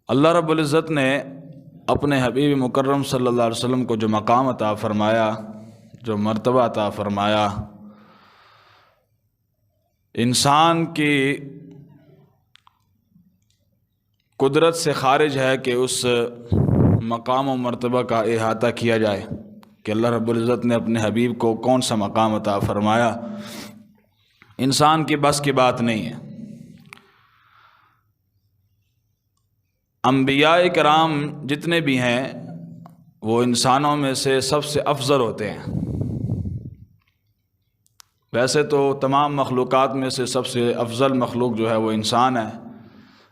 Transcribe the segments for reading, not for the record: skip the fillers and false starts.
اللہ رب العزت نے اپنے حبیب مکرم صلی اللہ علیہ وسلم کو جو مقام عطا فرمایا، جو مرتبہ عطا فرمایا، انسان کی قدرت سے خارج ہے کہ اس مقام و مرتبہ کا احاطہ کیا جائے کہ اللہ رب العزت نے اپنے حبیب کو کون سا مقام عطا فرمایا، انسان کی بس کی بات نہیں ہے۔ انبیاء کرام جتنے بھی ہیں وہ انسانوں میں سے سب سے افضل ہوتے ہیں۔ ویسے تو تمام مخلوقات میں سے سب سے افضل مخلوق جو ہے وہ انسان ہے،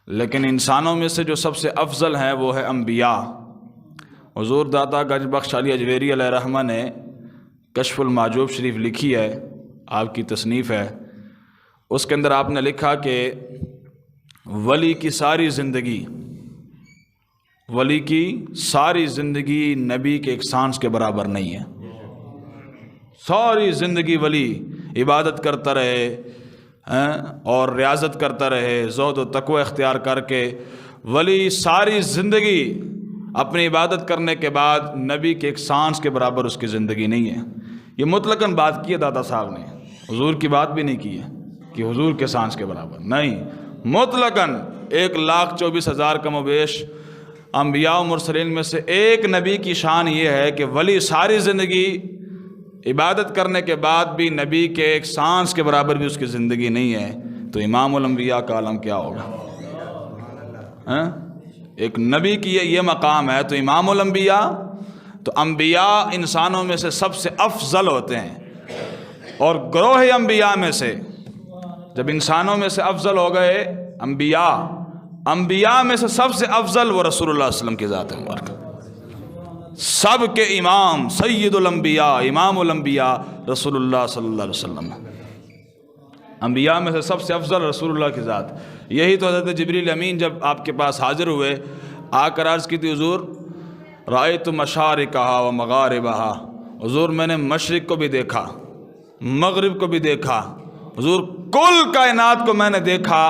لیکن انسانوں میں سے جو سب سے افضل ہیں وہ ہے انبیاء۔ حضور داتا گنج بخش علی اجویری علیہ رحمہ نے کشف المحجوب شریف لکھی ہے، آپ کی تصنیف ہے، اس کے اندر آپ نے لکھا کہ ولی کی ساری زندگی نبی کے ایک سانس کے برابر نہیں ہے۔ ساری زندگی ولی عبادت کرتا رہے اور ریاضت کرتا رہے، زہد و تقوی اختیار کر کے ولی ساری زندگی اپنی عبادت کرنے کے بعد نبی کے ایک سانس کے برابر اس کی زندگی نہیں ہے۔ یہ مطلقاً بات کی ہے دادا صاحب نے، حضور کی بات بھی نہیں کی ہے کہ حضور کے سانس کے برابر نہیں، مطلقاً 1,24,000 کم و بیش انبیاء و مرسلین میں سے ایک نبی کی شان یہ ہے کہ ولی ساری زندگی عبادت کرنے کے بعد بھی نبی کے ایک سانس کے برابر بھی اس کی زندگی نہیں ہے، تو امام الانبیاء کا عالم کیا ہوگا؟ ایک نبی کی یہ مقام ہے تو امام الانبیاء، تو انبیاء انسانوں میں سے سب سے افضل ہوتے ہیں، اور گروہ انبیاء میں سے جب انسانوں میں سے افضل ہو گئے انبیاء میں سے سب سے افضل وہ رسول اللہ صلی اللہ علیہ وسلم کی ذات مبارکہ، سب کے امام، سید الانبیاء، امام الانبیاء رسول اللہ صلی اللہ علیہ وسلم، انبیاء میں سے سب سے افضل رسول اللہ کی ذات۔ یہی تو حضرت جبریل امین جب آپ کے پاس حاضر ہوئے، آ کر عرض کی تھی حضور رأیت مشارقہا و مغاربہا، حضور میں نے مشرق کو بھی دیکھا، مغرب کو بھی دیکھا، حضور کل کائنات کو میں نے دیکھا،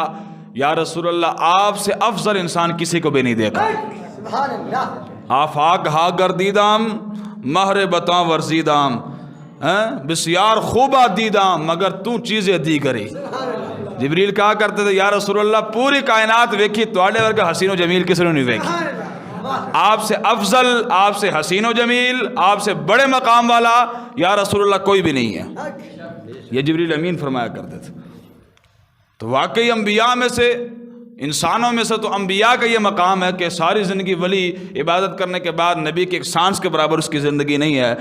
یا رسول اللہ آپ سے افضل انسان کسی کو بھی نہیں دیکھا۔ آفاق ہا گردیدام مہر بتاں ورزیدام، بسیار خوبہ دیدام مگر تو چیزیں دی گری۔ جبریل کہا کرتے تھے یا رسول اللہ پوری کائنات ویکھی تواڈے ورگا حسین و جمیل کسی نے نہیں ویکھی، آپ سے افضل، آپ سے حسین و جمیل، آپ سے بڑے مقام والا یا رسول اللہ کوئی بھی نہیں ہے، یہ جبریل امین فرمایا کرتے تھے۔ تو واقعی انبیاء میں سے، انسانوں میں سے تو انبیاء کا یہ مقام ہے کہ ساری زندگی ولی عبادت کرنے کے بعد نبی کے ایک سانس کے برابر اس کی زندگی نہیں ہے۔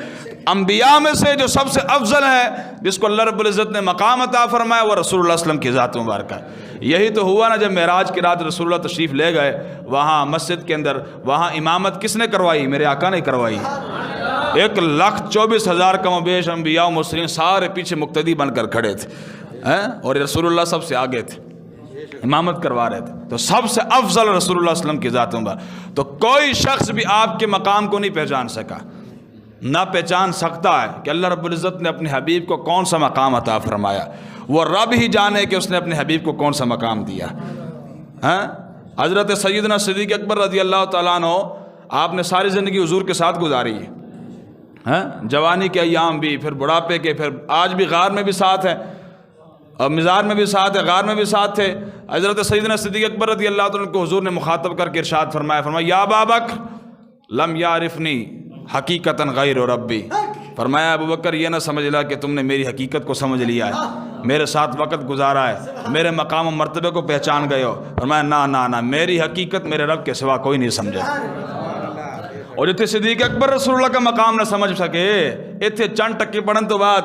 انبیاء میں سے جو سب سے افضل ہے جس کو اللہ رب العزت نے مقام عطا فرمایا وہ رسول اللہ صلی اللہ علیہ وسلم کی ذات مبارکہ ہے۔ یہی تو ہوا نا جب معراج کی رات رسول اللہ تشریف لے گئے وہاں مسجد کے اندر، وہاں امامت کس نے کروائی؟ میرے آقا نے کروائی۔ 1,24,000 کم و بیش انبیاء و مرسلین سارے پیچھے مقتدی بن کر کھڑے تھے، اور رسول اللہ سب سے آگے تھے، امامت کروا رہے تھے۔ تو سب سے افضل رسول اللہ صلی اللہ علیہ وسلم کی ذات مبارک، تو کوئی شخص بھی آپ کے مقام کو نہیں پہچان سکا، نہ پہچان سکتا ہے کہ اللہ رب العزت نے اپنے حبیب کو کون سا مقام عطا فرمایا، وہ رب ہی جانے کہ اس نے اپنے حبیب کو کون سا مقام دیا۔ حضرت سیدنا صدیق اکبر رضی اللہ تعالیٰ عنہ، آپ نے ساری زندگی حضور کے ساتھ گزاری ہے، جوانی کے ایام بھی، پھر بڑھاپے کے، پھر آج بھی غار میں بھی ساتھ ہیں، اور مزار میں بھی ساتھ ہے، غار میں بھی ساتھ تھے۔ حضرت سیدنا صدیق اکبر رضی اللہ تعالیٰ عنہ کو حضور نے مخاطب کر کے ارشاد فرمایا یا ابا بکر لم یعرفنی حقیقتاً غیر ربی، فرمایا ابو بکر یہ نہ سمجھ لا کہ تم نے میری حقیقت کو سمجھ لیا ہے، میرے ساتھ وقت گزارا ہے، میرے مقام و مرتبے کو پہچان گئے ہو۔ فرمایا نہ میری حقیقت میرے رب کے سوا کوئی نہیں سمجھے۔ اور جتنے صدیق اکبر رسول اللہ کا مقام نہ سمجھ سکے، اتنے چند ٹکے پڑھن تو بعد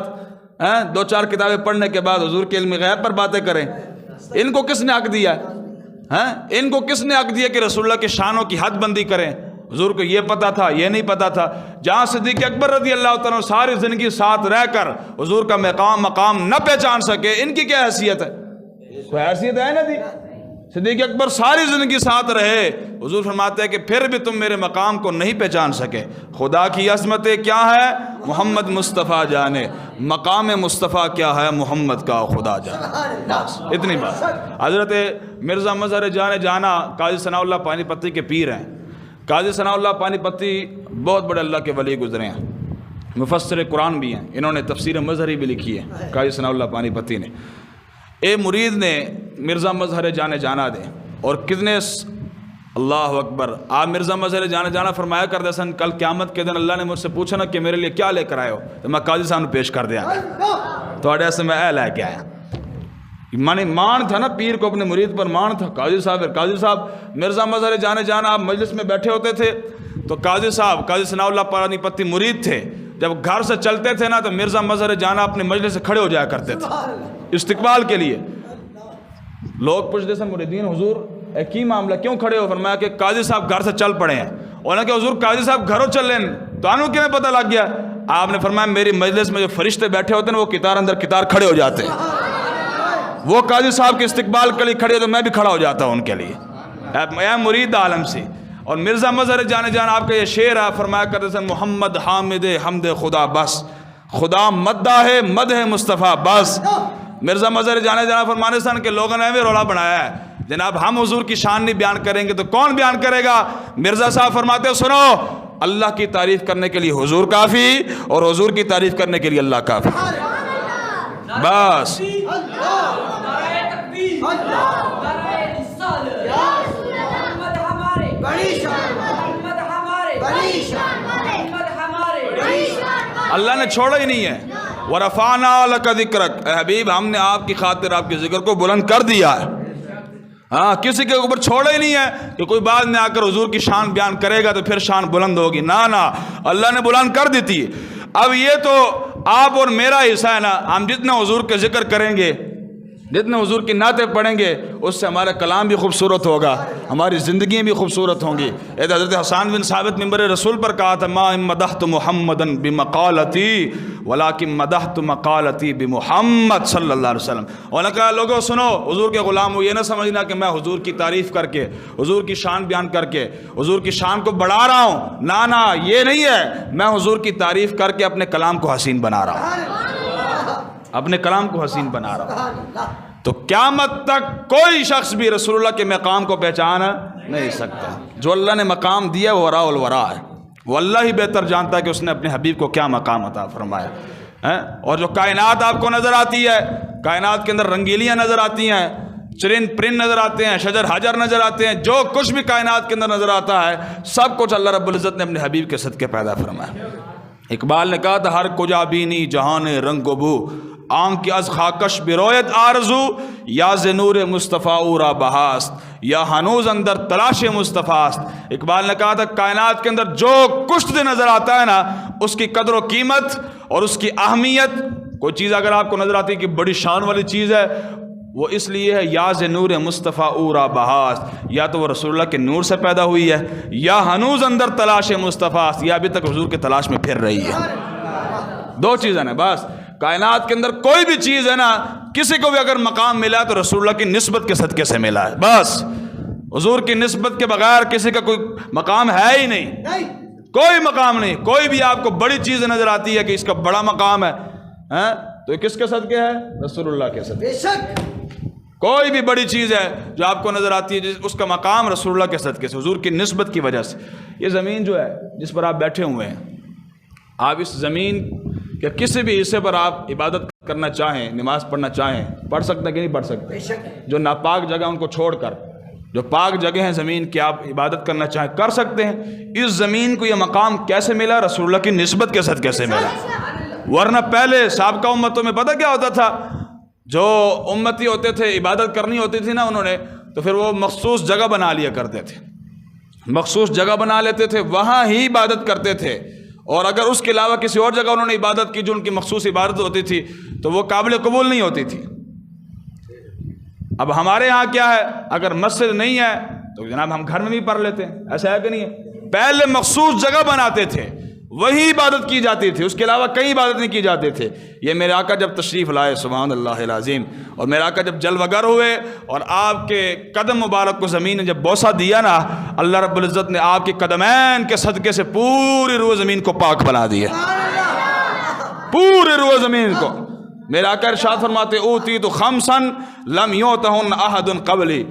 2-4 کتابیں پڑھنے کے بعد حضور کے علم غیب پر باتیں کریں، ان کو کس نے حق دیا ہے؟ ان کو کس نے حق دیا کہ رسول اللہ کے شانوں کی حد بندی کریں؟ حضور کو یہ پتا تھا، یہ نہیں پتا تھا؟ جہاں صدیق اکبر رضی اللہ تعالیٰ ساری زندگی ساتھ رہ کر حضور کا مقام نہ پہچان سکے، ان کی کیا حیثیت ہے؟ کوئی حیثیت ہے نہ دی؟ صدیق اکبر ساری زندگی ساتھ رہے. حضور فرماتے ہیں کہ پھر بھی تم میرے مقام کو نہیں پہچان سکے. خدا کی عظمتیں کیا ہے محمد مصطفیٰ جانے, مقام مصطفیٰ کیا ہے محمد کا خدا جانے. بس اتنی بات. حضرت مرزا مظہر جان جانا قاضی ثناء اللہ پانی پتی کے پیر ہیں. قاضی ثناء اللہ پانی پتی بہت بڑے اللہ کے ولی گزرے ہیں, مفسر قرآن بھی ہیں, انہوں نے تفسیر مظہری بھی لکھی ہے قاضی ثناء اللہ پانی پتی نے. اے مرید نے مرزا مظہر جانے جانا دے, اور کتنے اللہ اکبر. آپ مرزا مظہر جانے جانا فرمایا کرتے سن کل قیامت کے دن اللہ نے مجھ سے پوچھا نا کہ میرے لیے کیا لے کر آئے ہو, تو میں قاضی صاحب نے پیش کر دیا تو سے میں اے لے کے آیا. مانے مان تھا نا پیر کو اپنے مرید پر مان تھا. قاضی صاحب مرزا مظہر جانے جانا آپ مجلس میں بیٹھے ہوتے تھے تو قاضی ثناء اللہ پانی پتی مرید تھے. جب گھر سے چلتے تھے نا تو مرزا مظہر جانا اپنے مجلس سے کھڑے ہو جایا کرتے تھے استقبال کے لیے. لوگ پوچھتے سن مریدین حضور کی معاملہ کیوں کھڑے ہو؟ فرمایا کہ قاضی صاحب گھر سے چل پڑے ہیں. اور کہ حضور قاضی صاحب گھروں چل لیں تو انہوں کیوں پتہ لگ گیا؟ آپ نے فرمایا میری مجلس میں جو فرشتے بیٹھے ہوتے ہیں وہ قطار اندر قطار کھڑے ہو جاتے ہیں. وہ قاضی صاحب کے استقبال کے لیے کھڑے تو میں بھی کھڑا ہو جاتا ہوں ان کے لیے. اے مرید عالم سے. اور مرزا مظہر جانے جان آپ کا یہ شعر ہے, فرمایا کرتے سن محمد حامد حمد خدا بس, خدا مدہ ہے مدح مصطفیٰ بس. مرزا مظہر جانے جانا فرمانے سن کہ لوگوں نے ہمیں رولا بنایا ہے جناب ہم حضور کی شان نہیں بیان کریں گے تو کون بیان کرے گا؟ مرزا صاحب فرماتے سنو اللہ کی تعریف کرنے کے لیے حضور کافی اور حضور کی تعریف کرنے کے لیے اللہ کافی. بس اللہ نے چھوڑا ہی نہیں ہے. وَرَفَعْنَا لَكَ ذِكْرَكَ, اے حبیب ہم نے آپ کی خاطر آپ کے ذکر کو بلند کر دیا ہے. ہاں کسی کے اوپر چھوڑا ہی نہیں ہے کہ کوئی بعد میں آ کر حضور کی شان بیان کرے گا تو پھر شان بلند ہوگی. نا اللہ نے بلند کر دی تھی. اب یہ تو آپ اور میرا حصہ ہے نا, ہم جتنا حضور کے ذکر کریں گے جتنے حضور کی نعتیں پڑھیں گے اس سے ہمارا کلام بھی خوبصورت ہوگا, ہماری زندگیاں بھی خوبصورت ہوں گی. حضرت حسان بن ثابت منبر رسول پر کہا تھا ما مدحت محمدًا بمقالتی ولکن مدحت مقالتی بمحمد صلی اللہ علیہ وسلم. اور نے کہا لوگوں سنو حضور کے غلام ہو, یہ نہ سمجھنا کہ میں حضور کی تعریف کر کے حضور کی شان بیان کر کے حضور کی شان کو بڑھا رہا ہوں. نا یہ نہیں ہے, میں حضور کی تعریف کر کے اپنے کلام کو حسین بنا رہا ہوں, اپنے کلام کو حسین بنا رہا ہوں. تو قیامت تک کوئی شخص بھی رسول اللہ کے مقام کو پہچان نہیں سکتا. جو اللہ نے مقام دیا وہ وراء الورا ہے, وہ اللہ ہی بہتر جانتا ہے کہ اس نے اپنے حبیب کو کیا مقام عطا فرمایا. اور جو کائنات آپ کو نظر آتی ہے, کائنات کے اندر رنگیلیاں نظر آتی ہیں, چرند پرند نظر آتے ہیں, شجر حجر نظر آتے ہیں, جو کچھ بھی کائنات کے اندر نظر آتا ہے سب کچھ اللہ رب العزت نے اپنے حبیب کے صدقے پیدا فرمایا. اقبال نے کہا تھا ہر کجا بینی جہان رنگ و بو, آنکھ کی از خاکش برویت آرزو, یا زنور مصطفیٰ اورا بہاست, یا ہنوز اندر تلاش مصطفیٰ است. اقبال نے کہا تھا کائنات کے اندر جو کچھ تجھے نظر آتا ہے نا اس کی قدر و قیمت اور اس کی اہمیت, کوئی چیز اگر آپ کو نظر آتی ہے کہ بڑی شان والی چیز ہے وہ اس لیے ہے یا زنور مصطفیٰ اورا بہاست, یا تو وہ رسول اللہ کے نور سے پیدا ہوئی ہے, یا ہنوز اندر تلاش مصطفیٰ است, یا ابھی تک حضور کی تلاش میں پھر رہی ہے. دو چیزیں نا بس. کائنات کے اندر کوئی بھی چیز ہے نا, کسی کو بھی اگر مقام ملا تو رسول اللہ کی نسبت کے صدقے سے ملا ہے. بس حضور کی نسبت کے بغیر کسی کا کوئی مقام ہے ہی نہیں, کوئی مقام نہیں. کوئی بھی آپ کو بڑی چیز نظر آتی ہے کہ اس کا بڑا مقام ہے تو یہ کس کے صدقے ہے؟ رسول اللہ کے صدقے. کوئی بھی بڑی چیز ہے جو آپ کو نظر آتی ہے اس کا مقام رسول اللہ کے صدقے سے, حضور کی نسبت کی وجہ سے. یہ زمین جو ہے جس پر آپ بیٹھے ہوئے ہیں, آپ اس زمین کہ کسی بھی حصے پر آپ عبادت کرنا چاہیں, نماز پڑھنا چاہیں, پڑھ سکتے ہیں کہ نہیں پڑھ سکتے؟ جو ناپاک جگہ ان کو چھوڑ کر جو پاک جگہ ہیں زمین کی آپ عبادت کرنا چاہیں کر سکتے ہیں. اس زمین کو یہ مقام کیسے ملا؟ رسول اللہ کی نسبت کے صدقے سے ملا. ورنہ پہلے سابقہ امتوں میں پتہ کیا ہوتا تھا, جو امتی ہوتے تھے عبادت کرنی ہوتی تھی نا انہوں نے, تو پھر وہ مخصوص جگہ بنا لیا کرتے تھے, مخصوص جگہ بنا لیتے تھے, وہاں ہی عبادت کرتے تھے. اور اگر اس کے علاوہ کسی اور جگہ انہوں نے عبادت کی جو ان کی مخصوص عبادت ہوتی تھی تو وہ قابل قبول نہیں ہوتی تھی. اب ہمارے ہاں کیا ہے, اگر مسجد نہیں ہے تو جناب ہم گھر میں بھی پڑھ لیتے ہیں, ایسا ہے کہ نہیں ہے؟ پہلے مخصوص جگہ بناتے تھے, وہی عبادت کی جاتی تھی، اس کے علاوہ کئی عبادت نہیں کی جاتے تھے۔ یہ میرے آقا جب تشریف لائے سبحان اللہ العظیم، اور میرے آقا جب جلوہ گر ہوئے اور آپ کے قدم مبارک کو زمین نے جب بوسہ دیا نا، اللہ رب العزت نے آپ کے قدمین کے صدقے سے پوری روح زمین کو پاک بنا دیا، پورے روح زمین کو۔ میرے آقا ارشاد فرماتے اوتیت خمسا لم یؤتہن احد قبلی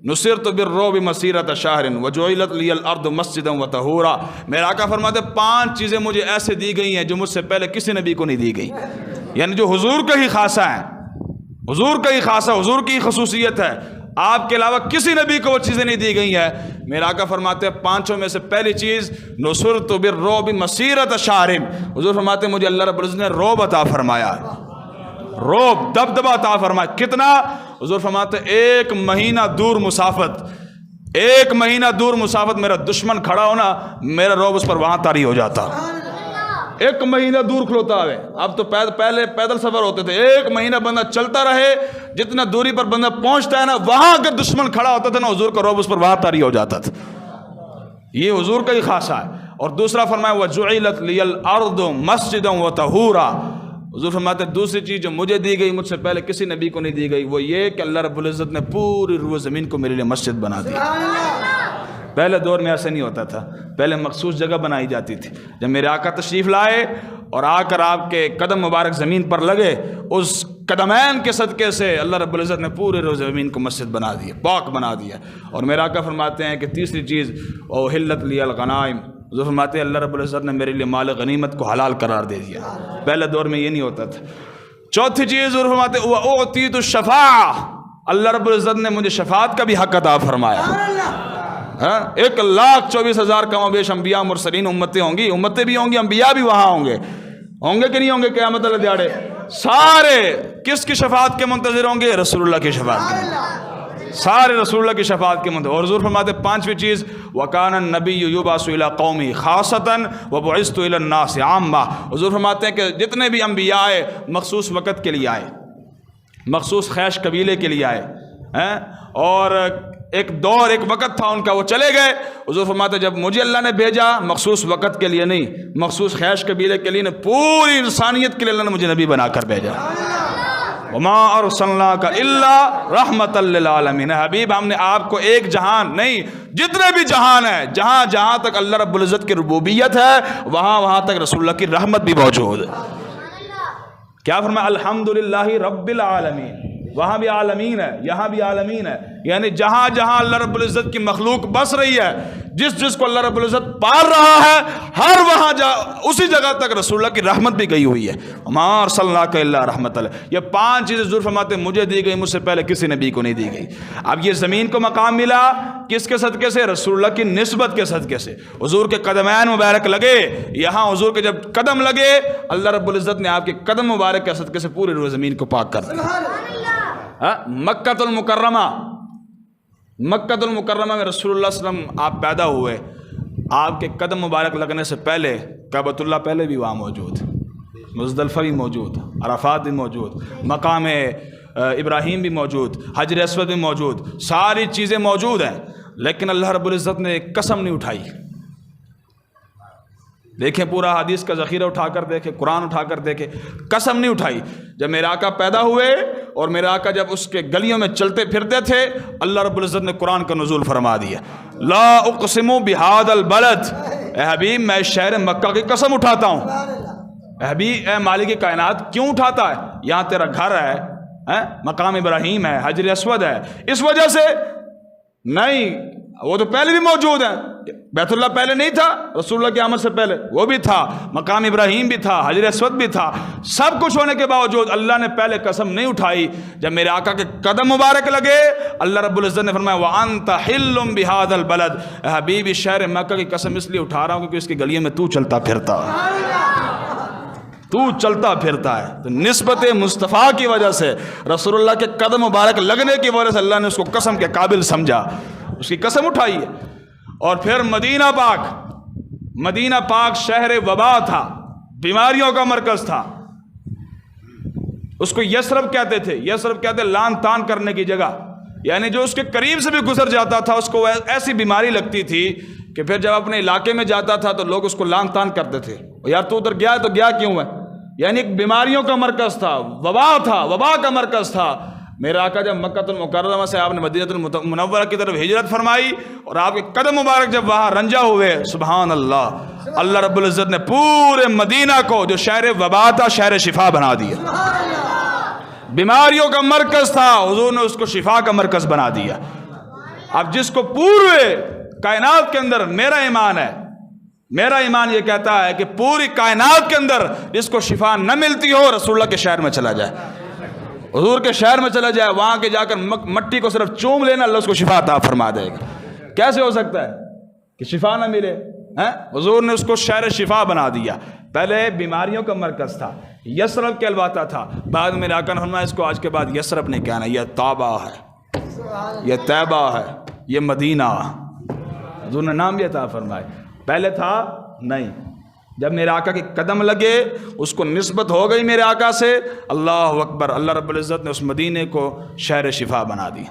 نصرت بالرعب مسیرۃ شہر وجعلت لی الارض مسجدا وطہورا۔ میرے آقا فرماتے 5 چیزیں مجھے ایسے دی گئی ہیں جو مجھ سے پہلے کسی نبی کو نہیں دی گئی، یعنی جو حضور کا ہی خاصہ ہے، حضور کا ہی خاصہ، حضور کی خصوصیت ہے، آپ کے علاوہ کسی نبی کو وہ چیزیں نہیں دی گئی ہیں۔ میرے آقا فرماتے ہیں 5 میں سے پہلی چیز نصرت بالرعب مسیرۃ شہر، حضور فرماتے ہیں مجھے اللہ رب العزت نے رعب عطا فرمایا، رعب دبدبہ عطا فرمایا۔ کتنا؟ حضور فرماتے 1 مہینہ دور مسافت، 1 مہینہ دور مسافت میرا دشمن کھڑا ہونا، میرا رعب اس پر وہاں طاری ہو جاتا۔ 1 مہینہ دور کھلوتا ہے، اب تو پہلے پیدل سفر ہوتے تھے، 1 مہینہ بندہ چلتا رہے، جتنا دوری پر بندہ پہنچتا ہے نا، وہاں اگر دشمن کھڑا ہوتا تھا نا، حضور کا رعب اس پر وہاں طاری ہو جاتا تھا۔ یہ حضور کا ہی خاصہ ہے۔ اور دوسرا فرمایا وَجُعِلَتْ لِيَ الْأَرْضُ مَسْجِدًا وَطَهُورًا، حضور فرماتے ہیں دوسری چیز جو مجھے دی گئی، مجھ سے پہلے کسی نبی کو نہیں دی گئی، وہ یہ کہ اللہ رب العزت نے پوری روح زمین کو میرے لیے مسجد بنا دی۔ پہلے دور میں ایسے نہیں ہوتا تھا، پہلے مخصوص جگہ بنائی جاتی تھی۔ جب میرے آقا تشریف لائے اور آ کر آپ کے قدم مبارک زمین پر لگے، اس قدمین کے صدقے سے اللہ رب العزت نے پورے روح زمین کو مسجد بنا دیا، پاک بنا دیا۔ اور میرے آقا فرماتے ہیں کہ تیسری چیز وَأُحِلَّتْ لِيَ الْغَنَائِمُ، حضور فرماتے ہیں اللہ رب العزت نے میرے لیے مال غنیمت کو حلال قرار دے دیا، پہلے دور میں یہ نہیں ہوتا تھا۔ چوتھی چیز حضور فرماتے ہیں وَأُعْطِيتُ الشَّفَاعَةَ، اللہ رب العزت نے مجھے شفاعت کا بھی حق عطا فرمایا۔ 1,24,000 کم و بیش انبیاء مرسلین امتیں ہوں گی، امتیں بھی ہوں گی، انبیاء بھی وہاں ہوں گے کہ نہیں ہوں گے قیامت والے دیہاڑے؟ سارے کس کی شفاعت کے منتظر ہوں گے؟ رسول اللہ کی شفاعت کے، سارے رسول اللہ کی شفاعت کے منتظر۔ اور حضور فرماتے 5ویں چیز وَكَانَ النَّبِيُّ يُبْعَثُ إِلَىٰ قَوْمِهِ خَاصَّةً وَبُعِثْتُ إِلَى النَّاسِ عَامَّةً، حضور فرماتے ہیں کہ جتنے بھی انبیاء آئے مخصوص وقت کے لیے آئے، مخصوص خیش قبیلے کے لیے آئے، اور ایک دور ایک وقت تھا ان کا، وہ چلے گئے۔ حضور فرماتے جب مجھے اللہ نے بھیجا مخصوص وقت کے لیے نہیں، مخصوص خیش قبیلے کے لیے نہیں، پوری انسانیت کے لیے اللہ نے مجھے نبی بنا کر بھیجا۔ وَمَا أَرْسَلْنَاكَ إِلَّا رَحْمَةً لِّلْعَالَمِينَ، حبیب ہم نے آپ کو ایک جہان نہیں، جتنے بھی جہان ہیں، جہاں جہاں تک اللہ رب العزت کی ربوبیت ہے، وہاں تک رسول اللہ کی رحمت بھی موجود ہے۔ کیا فرمایا؟ الحمدللہ رب العالمین، وہاں بھی عالمین ہے، یہاں بھی عالمین ہے، یعنی جہاں جہاں اللہ رب العزت کی مخلوق بس رہی ہے، جس کو اللہ رب العزت پار رہا ہے، ہر وہاں اسی جگہ تک رسول اللہ کی رحمت بھی گئی ہوئی ہے۔ وَمَا أَرْسَلْنَاكَ إِلَّا رَحْمَةً لِّلْعَالَمِينَ، یہ 5 چیزیں حضور فرماتے ہیں مجھے دی گئی، مجھ سے پہلے کسی نبی کو نہیں دی گئی۔ اب یہ زمین کو مقام ملا کس کے صدقے سے؟ رسول اللہ کی نسبت کے صدقے سے۔ حضور کے قدمین مبارک لگے، یہاں حضور کے جب قدم لگے، اللہ رب العزت نے آپ کے قدم مبارک کے صدقے سے پوری روح زمین کو پاک کر دیا۔ مکہ المکرمہ، مکہ المکرمہ میں رسول اللہ صلی اللہ علیہ وسلم آپ پیدا ہوئے، آپ کے قدم مبارک لگنے سے پہلے کعبۃ اللہ پہلے بھی وہاں موجود، مزدلفہ بھی موجود، عرفات بھی موجود، مقام ابراہیم بھی موجود، حجر اسود بھی موجود، ساری چیزیں موجود ہیں، لیکن اللہ رب العزت نے ایک قسم نہیں اٹھائی۔ دیکھیں پورا حدیث کا ذخیرہ اٹھا کر دیکھیں، قرآن اٹھا کر دیکھیں، قسم نہیں اٹھائی۔ جب میرے آقا پیدا ہوئے اور میرے آقا جب اس کے گلیوں میں چلتے پھرتے تھے، اللہ رب العزت نے قرآن کا نزول فرما دیا، لا اقسم بہذا البلد، اے حبیب میں شہر مکہ کی قسم اٹھاتا ہوں۔ اے حبیب، اے مالک کائنات کیوں اٹھاتا ہے؟ یہاں تیرا گھر ہے، مقام ابراہیم ہے، حجر اسود ہے، اس وجہ سے نہیں، وہ تو پہلے بھی موجود ہیں، بیت اللہ پہلے نہیں تھا رسول اللہ کی آمد سے پہلے، وہ بھی تھا، مقام ابراہیم بھی تھا، حجر اسود بھی تھا، سب کچھ ہونے کے باوجود اللہ نے پہلے قسم نہیں اٹھائی۔ جب میرے آقا کے قدم مبارک لگے، اللہ رب العزت نے فرمایا وَأَنْتَ حِلٌّ بِهَذَا الْبَلَدِ، اے حبیب اس شہر مکہ کی قسم اس لیے اٹھا رہا ہوں کیونکہ اس کی گلیوں میں تو چلتا پھرتا ہے۔ تو نسبت مصطفیٰ کی وجہ سے، رسول اللہ کے قدم مبارک لگنے کی وجہ سے اللہ نے اس کو قسم کے قابل سمجھا، اس کی قسم اٹھائی ہے۔ اور پھر مدینہ پاک شہر وبا تھا، بیماریوں کا مرکز تھا، اس کو یثرب کہتے تھے، یثرب کہتے لان تان کرنے کی جگہ، یعنی جو اس کے قریب سے بھی گزر جاتا تھا اس کو ایسی بیماری لگتی تھی کہ پھر جب اپنے علاقے میں جاتا تھا تو لوگ اس کو لان تان کرتے تھے، یار تو ادھر گیا ہے تو گیا کیوں ہے؟ یعنی ایک بیماریوں کا مرکز تھا، وبا کا مرکز تھا۔ میرے آقا جب مکہ المکرمہ سے آپ نے مدینہ المنورہ کی طرف ہجرت فرمائی اور آپ کے قدم مبارک جب وہاں رنجا ہوئے، سبحان اللہ، اللہ رب العزت نے پورے مدینہ کو جو شہر وبا تھا شہر شفا بنا دیا۔ بیماریوں کا مرکز تھا، حضور نے اس کو شفا کا مرکز بنا دیا۔ اب جس کو پورے کائنات کے اندر، میرا ایمان یہ کہتا ہے کہ پوری کائنات کے اندر جس کو شفا نہ ملتی ہو، رسول اللہ کے شہر میں چلا جائے، حضور کے شہر میں چلا جائے، وہاں کے جا کر مٹی کو صرف چوم لینا، اللہ اس کو شفا عطا فرما دے گا۔ کیسے ہو سکتا ہے کہ شفا نہ ملے؟ حضور نے اس کو شہر شفا بنا دیا۔ پہلے بیماریوں کا مرکز تھا، یثرب کہلواتا تھا، بعد میں آقا نے فرمایا اس کو آج کے بعد یثرب نہیں کہنا، یہ طابہ ہے، یہ طیبہ ہے، یہ مدینہ۔ حضور نے نام بھی عطا فرمائے، پہلے تھا نہیں۔ جب میرے آقا کے قدم لگے، اس کو نسبت ہو گئی میرے آقا سے، اللہ اکبر، اللہ رب العزت نے اس مدینے کو شہر شفا بنا دی۔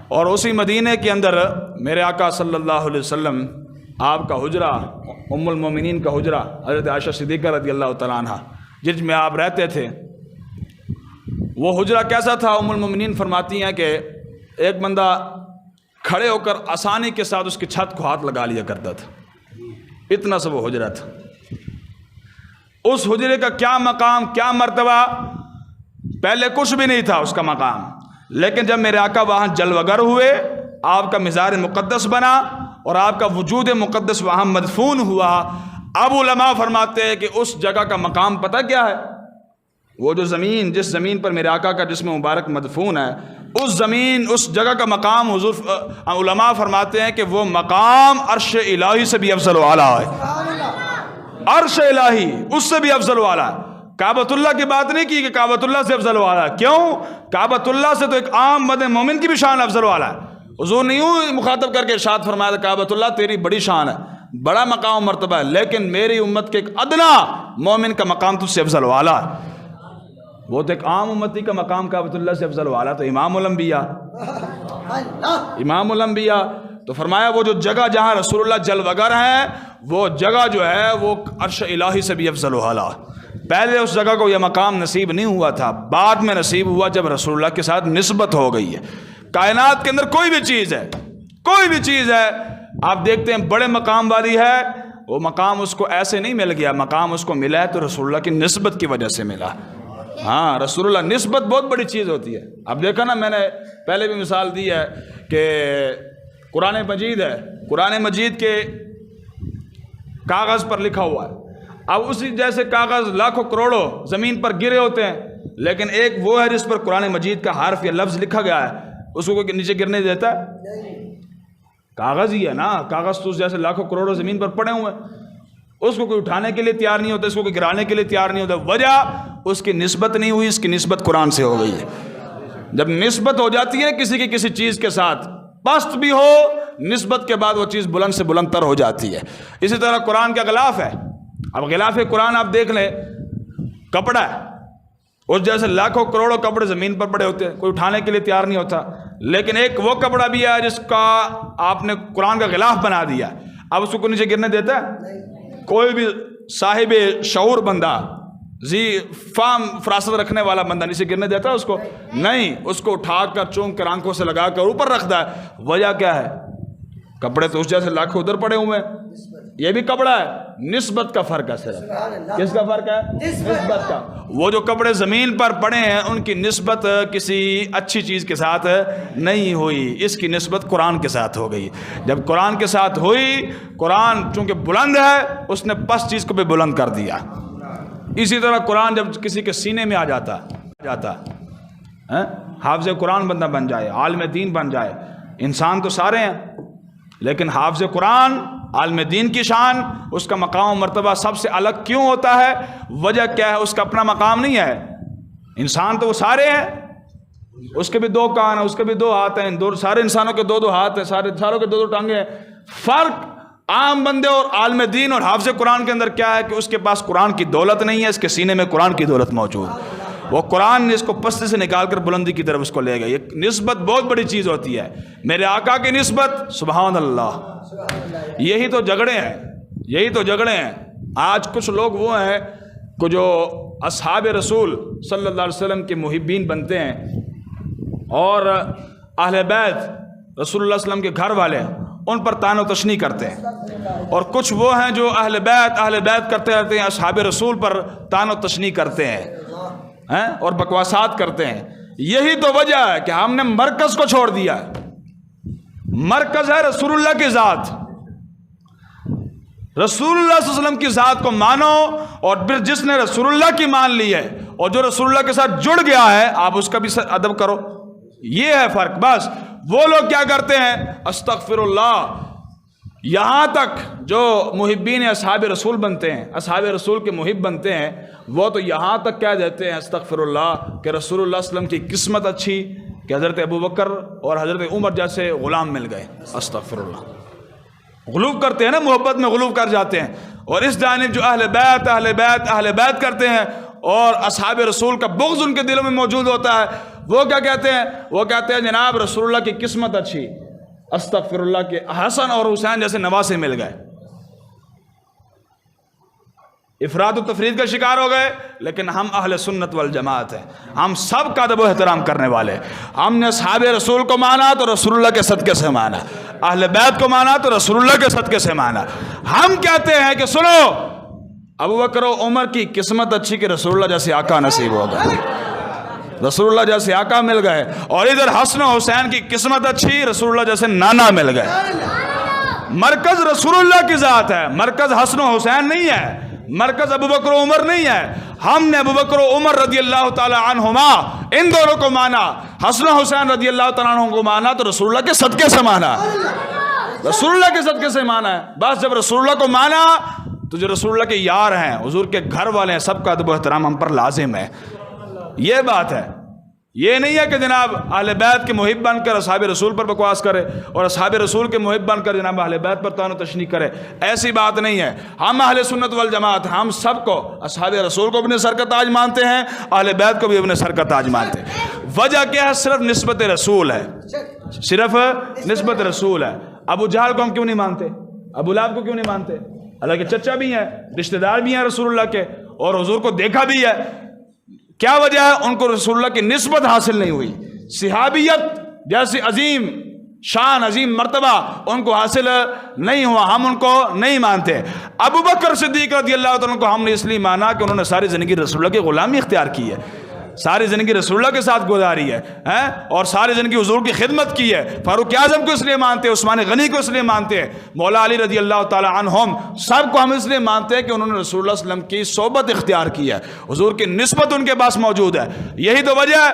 اور اسی مدینے کے اندر میرے آقا صلی اللہ علیہ وسلم، آپ کا حجرہ، ام المومنین کا حجرہ، حضرت عائشہ صدیقہ رضی اللہ تعالیٰ عنہ جس میں آپ رہتے تھے، وہ حجرہ کیسا تھا؟ ام المومنین فرماتی ہیں کہ ایک بندہ کھڑے ہو کر آسانی کے ساتھ اس کی چھت کو ہاتھ لگا لیا کرتا تھا، اتنا سا وہ حجرہ تھا۔ اس حجرے کا کیا مقام، کیا مرتبہ، پہلے کچھ بھی نہیں تھا اس کا مقام، لیکن جب میرے آقا وہاں جلوگر ہوئے، آپ کا مزار مقدس بنا اور آپ کا وجود مقدس وہاں مدفون ہوا، اب علماء فرماتے ہیں کہ اس جگہ کا مقام پتہ کیا ہے؟ وہ جو زمین، جس زمین پر میرے آقا کا جسم مبارک مدفون ہے، اس زمین، اس جگہ کا مقام حضور علماء فرماتے ہیں کہ وہ مقام عرش الہی سے بھی افضل و اعلیٰ ہے۔ عرش الہی اس سے بھی افضل و اعلیٰ ہے۔ کعبۃ اللہ کی بات نہیں کی کہ کعبۃ اللہ سے افضل و اعلیٰ ہے، کیوں؟ کعبۃ اللہ سے تو ایک عام مد مومن کی بھی شان افضل و اعلیٰ ہے۔ حضور نے یوں مخاطب کر کے ارشاد فرمایا تھا، کعبۃ اللہ تیری بڑی شان ہے، بڑا مقام و مرتبہ ہے، لیکن میری امت کے ایک ادنا مومن کا مقام تجھ سے افضل و اعلیٰ ہے۔ وہ تو ایک عام امتی کا مقام کعبۃ اللہ سے افضل و اعلیٰ تو امام الانبیاء، امام الانبیاء۔ تو فرمایا وہ جو جگہ جہاں رسول اللہ جلوگر ہیں، وہ جگہ جو ہے وہ عرش الہی سے بھی افضل و اعلیٰ۔ پہلے اس جگہ کو یہ مقام نصیب نہیں ہوا تھا، بعد میں نصیب ہوا جب رسول اللہ کے ساتھ نسبت ہو گئی ہے۔ کائنات کے اندر کوئی بھی چیز ہے، کوئی بھی چیز ہے، آپ دیکھتے ہیں بڑے مقام والی ہے، وہ مقام اس کو ایسے نہیں مل گیا، مقام اس کو ملا ہے تو رسول اللہ کی نسبت کی وجہ سے ملا۔ ہاں، رسول اللہ، نسبت بہت بڑی چیز ہوتی ہے۔ اب دیکھا نا، میں نے پہلے بھی مثال دی ہے کہ قرآن مجید ہے، قرآن مجید کے کاغذ پر لکھا ہوا ہے، اب اسی جیسے کاغذ لاکھوں کروڑوں زمین پر گرے ہوتے ہیں، لیکن ایک وہ ہے جس پر قرآن مجید کا حرف یا لفظ لکھا گیا ہے، اس کو کوئی نیچے گرنے دیتا ہے؟ کاغذ ہی ہے نا، کاغذ تو جیسے لاکھوں کروڑوں زمین پر پڑے ہوئے ہیں، اس کو کوئی اٹھانے کے لیے تیار نہیں ہوتا، اس کو کوئی گرانے کے لیے تیار نہیں ہوتا۔ وجہ اس کی نسبت نہیں ہوئی، اس کی نسبت قرآن سے ہو گئی ہے۔ جب نسبت ہو جاتی ہے کسی کی کسی چیز کے ساتھ، پست بھی ہو، نسبت کے بعد وہ چیز بلند سے بلند تر ہو جاتی ہے۔ اسی طرح قرآن کا غلاف ہے، اب غلاف قرآن آپ دیکھ لیں، کپڑا ہے، اس جیسے لاکھوں کروڑوں کپڑے زمین پر پڑے ہوتے ہیں، کوئی اٹھانے کے لیے تیار نہیں ہوتا، لیکن ایک وہ کپڑا بھی ہے جس کا آپ نے قرآن کا غلاف بنا دیا، اب اس کو نیچے گرنے دیتا ہے؟ کوئی بھی صاحب شعور بندہ، ذی فام فراست رکھنے والا بندہ نیچے گرنے دیتا ہے اس کو؟ نہیں، اس کو اٹھا کر چونک کر آنکھوں سے لگا کر اوپر رکھتا ہے۔ وجہ کیا ہے؟ کپڑے تو اس جیسے لاکھوں ادھر پڑے ہوئے ہیں، یہ بھی کپڑا ہے، نسبت کا فرق ہے صرف۔ کس کا فرق ہے؟ نسبت کا۔ وہ جو کپڑے زمین پر پڑے ہیں ان کی نسبت کسی اچھی چیز کے ساتھ نہیں ہوئی، اس کی نسبت قرآن کے ساتھ ہو گئی۔ جب قرآن کے ساتھ ہوئی، قرآن چونکہ بلند ہے، اس نے پس چیز کو بھی بلند کر دیا۔ اسی طرح قرآن جب کسی کے سینے میں آ جاتا حافظ قرآن بندہ بن جائے، عالم دین بن جائے، انسان تو سارے ہیں، لیکن حافظ قرآن، عالم دین کی شان، اس کا مقام و مرتبہ سب سے الگ کیوں ہوتا ہے؟ وجہ کیا ہے؟ اس کا اپنا مقام نہیں ہے، انسان تو وہ سارے ہیں، اس کے بھی دو کان ہیں، اس کے بھی دو ہاتھ ہیں، سارے انسانوں کے دو ہاتھ ہیں، ساروں کے دو ٹانگیں ہیں۔ فرق عام بندے اور عالم دین اور حافظ قرآن کے اندر کیا ہے کہ اس کے پاس قرآن کی دولت نہیں ہے، اس کے سینے میں قرآن کی دولت موجود ہے۔ وہ قرآن نے اس کو پستی سے نکال کر بلندی کی طرف اس کو لے گئے۔ یہ نسبت بہت بڑی چیز ہوتی ہے، میرے آقا کی نسبت، سبحان اللہ۔ یہی تو جھگڑے ہیں، آج کچھ لوگ وہ ہیں کہ جو اصحاب رسول صلی اللہ علیہ وسلم کے محبین بنتے ہیں اور اہل بیت رسول اللہ علیہ وسلم کے گھر والے ان پر طعن و تشنیع کرتے ہیں، اور کچھ وہ ہیں جو اہل بیت کرتے رہتے ہیں، اصحاب رسول پر طعن و تشنیع کرتے ہیں اور بکواسات کرتے ہیں۔ یہی تو وجہ ہے کہ ہم نے مرکز کو چھوڑ دیا ہے۔ مرکز ہے رسول اللہ کی ذات، رسول اللہ صلی اللہ علیہ وسلم کی ذات کو مانو، اور پھر جس نے رسول اللہ کی مان لی ہے اور جو رسول اللہ کے ساتھ جڑ گیا ہے آپ اس کا بھی ادب کرو۔ یہ ہے فرق بس۔ وہ لوگ کیا کرتے ہیں، استغفر اللہ، یہاں تک جو محبین اصحاب رسول بنتے ہیں، اصحاب رسول کے محب بنتے ہیں، وہ تو یہاں تک کہہ دیتے ہیں استغفر اللہ کہ رسول اللہ صلی اللہ علیہ وسلم کی قسمت اچھی کہ حضرت ابو بکر اور حضرت عمر جیسے غلام مل گئے۔ استغفر اللہ، غلوب کرتے ہیں نا، محبت میں غلوب کر جاتے ہیں۔ اور اس جانب جو اہل بیت کرتے ہیں اور اصحاب رسول کا بغض ان کے دلوں میں موجود ہوتا ہے، وہ کیا کہتے ہیں، وہ کہتے ہیں جناب رسول اللہ کی قسمت اچھی، استغفر اللہ کے حسن اور حسین جیسے نواسے مل گئے۔ افراد و تفرید کا شکار ہو گئے، لیکن ہم اہل سنت والجماعت ہیں، ہم سب کا ادب و احترام کرنے والے۔ ہم نے اصحاب رسول کو مانا تو رسول اللہ کے صدقے سے مانا، اہل بیت کو مانا تو رسول اللہ کے صدقے سے مانا۔ ہم کہتے ہیں کہ سنو، ابو بکر و عمر کی قسمت اچھی کہ رسول اللہ جیسے آقا نصیب ہو گئے، رسول اللہ جیسے آقا مل گئے، اور ادھر حسن و حسین کی قسمت اچھی، رسول اللہ جیسے نانا مل گئے۔ مرکز رسول اللہ کی ذات ہے، مرکز حسن و حسین نہیں ہے، مرکز ابو بکر و عمر نہیں ہے۔ ہم نے ابو بکر و عمر رضی اللہ تعالی عنہما ان دونوں کو مانا، حسن و حسین رضی اللہ تعالیٰ عنہ کو مانا تو رسول اللہ کے صدقے سے مانا، رسول اللہ کے صدقے سے مانا ہے۔ بس جب رسول اللہ کو مانا تو جو رسول اللہ کے یار ہیں، حضور کے گھر والے ہیں، سب کا ادب و احترام ہم پر لازم ہے۔ یہ بات ہے، یہ نہیں ہے کہ جناب اہل بیت کے محب بن کر اصحاب رسول پر بکواس کرے اور اصحاب رسول کے محب بن کر جناب اہل بیت پر طعن و تشنیع کرے، ایسی بات نہیں ہے۔ ہم اہل سنت والجماعت، ہم سب کو اصحاب رسول کو اپنے سر کا تاج مانتے ہیں، اہل بیت کو بھی اپنے سر کا تاج مانتے ہیں۔ وجہ کیا ہے؟ صرف نسبت رسول ہے، صرف نسبت رسول ہے۔ ابو جہل کو ہم کیوں نہیں مانتے؟ ابو لہب کو کیوں نہیں مانتے؟ اللہ کے چچا بھی ہیں، رشتہ دار بھی ہیں رسول اللہ کے، اور حضور کو دیکھا بھی ہے۔ کیا وجہ ہے؟ ان کو رسول اللہ کی نسبت حاصل نہیں ہوئی، صحابیت جیسی عظیم شان، عظیم مرتبہ ان کو حاصل نہیں ہوا، ہم ان کو نہیں مانتے۔ ابو بکر صدیق رضی اللہ تعالیٰ کو ہم نے اس لیے مانا کہ انہوں نے ساری زندگی رسول اللہ کی غلامی اختیار کی ہے، ساری زندگی رسول اللہ کے ساتھ گزاری ہے اور ساری زندگی حضور کی خدمت کی ہے۔ فاروق اعظم کو اس لیے مانتے ہیں، عثمان غنی کو اس لیے مانتے ہیں، مولا علی رضی اللہ تعالیٰ عنہم سب کو ہم اس لیے مانتے ہیں کہ انہوں نے رسول اللہ صلی اللہ علیہ وسلم کی صحبت اختیار کی ہے، حضور کی نسبت ان کے پاس موجود ہے۔ یہی تو وجہ ہے،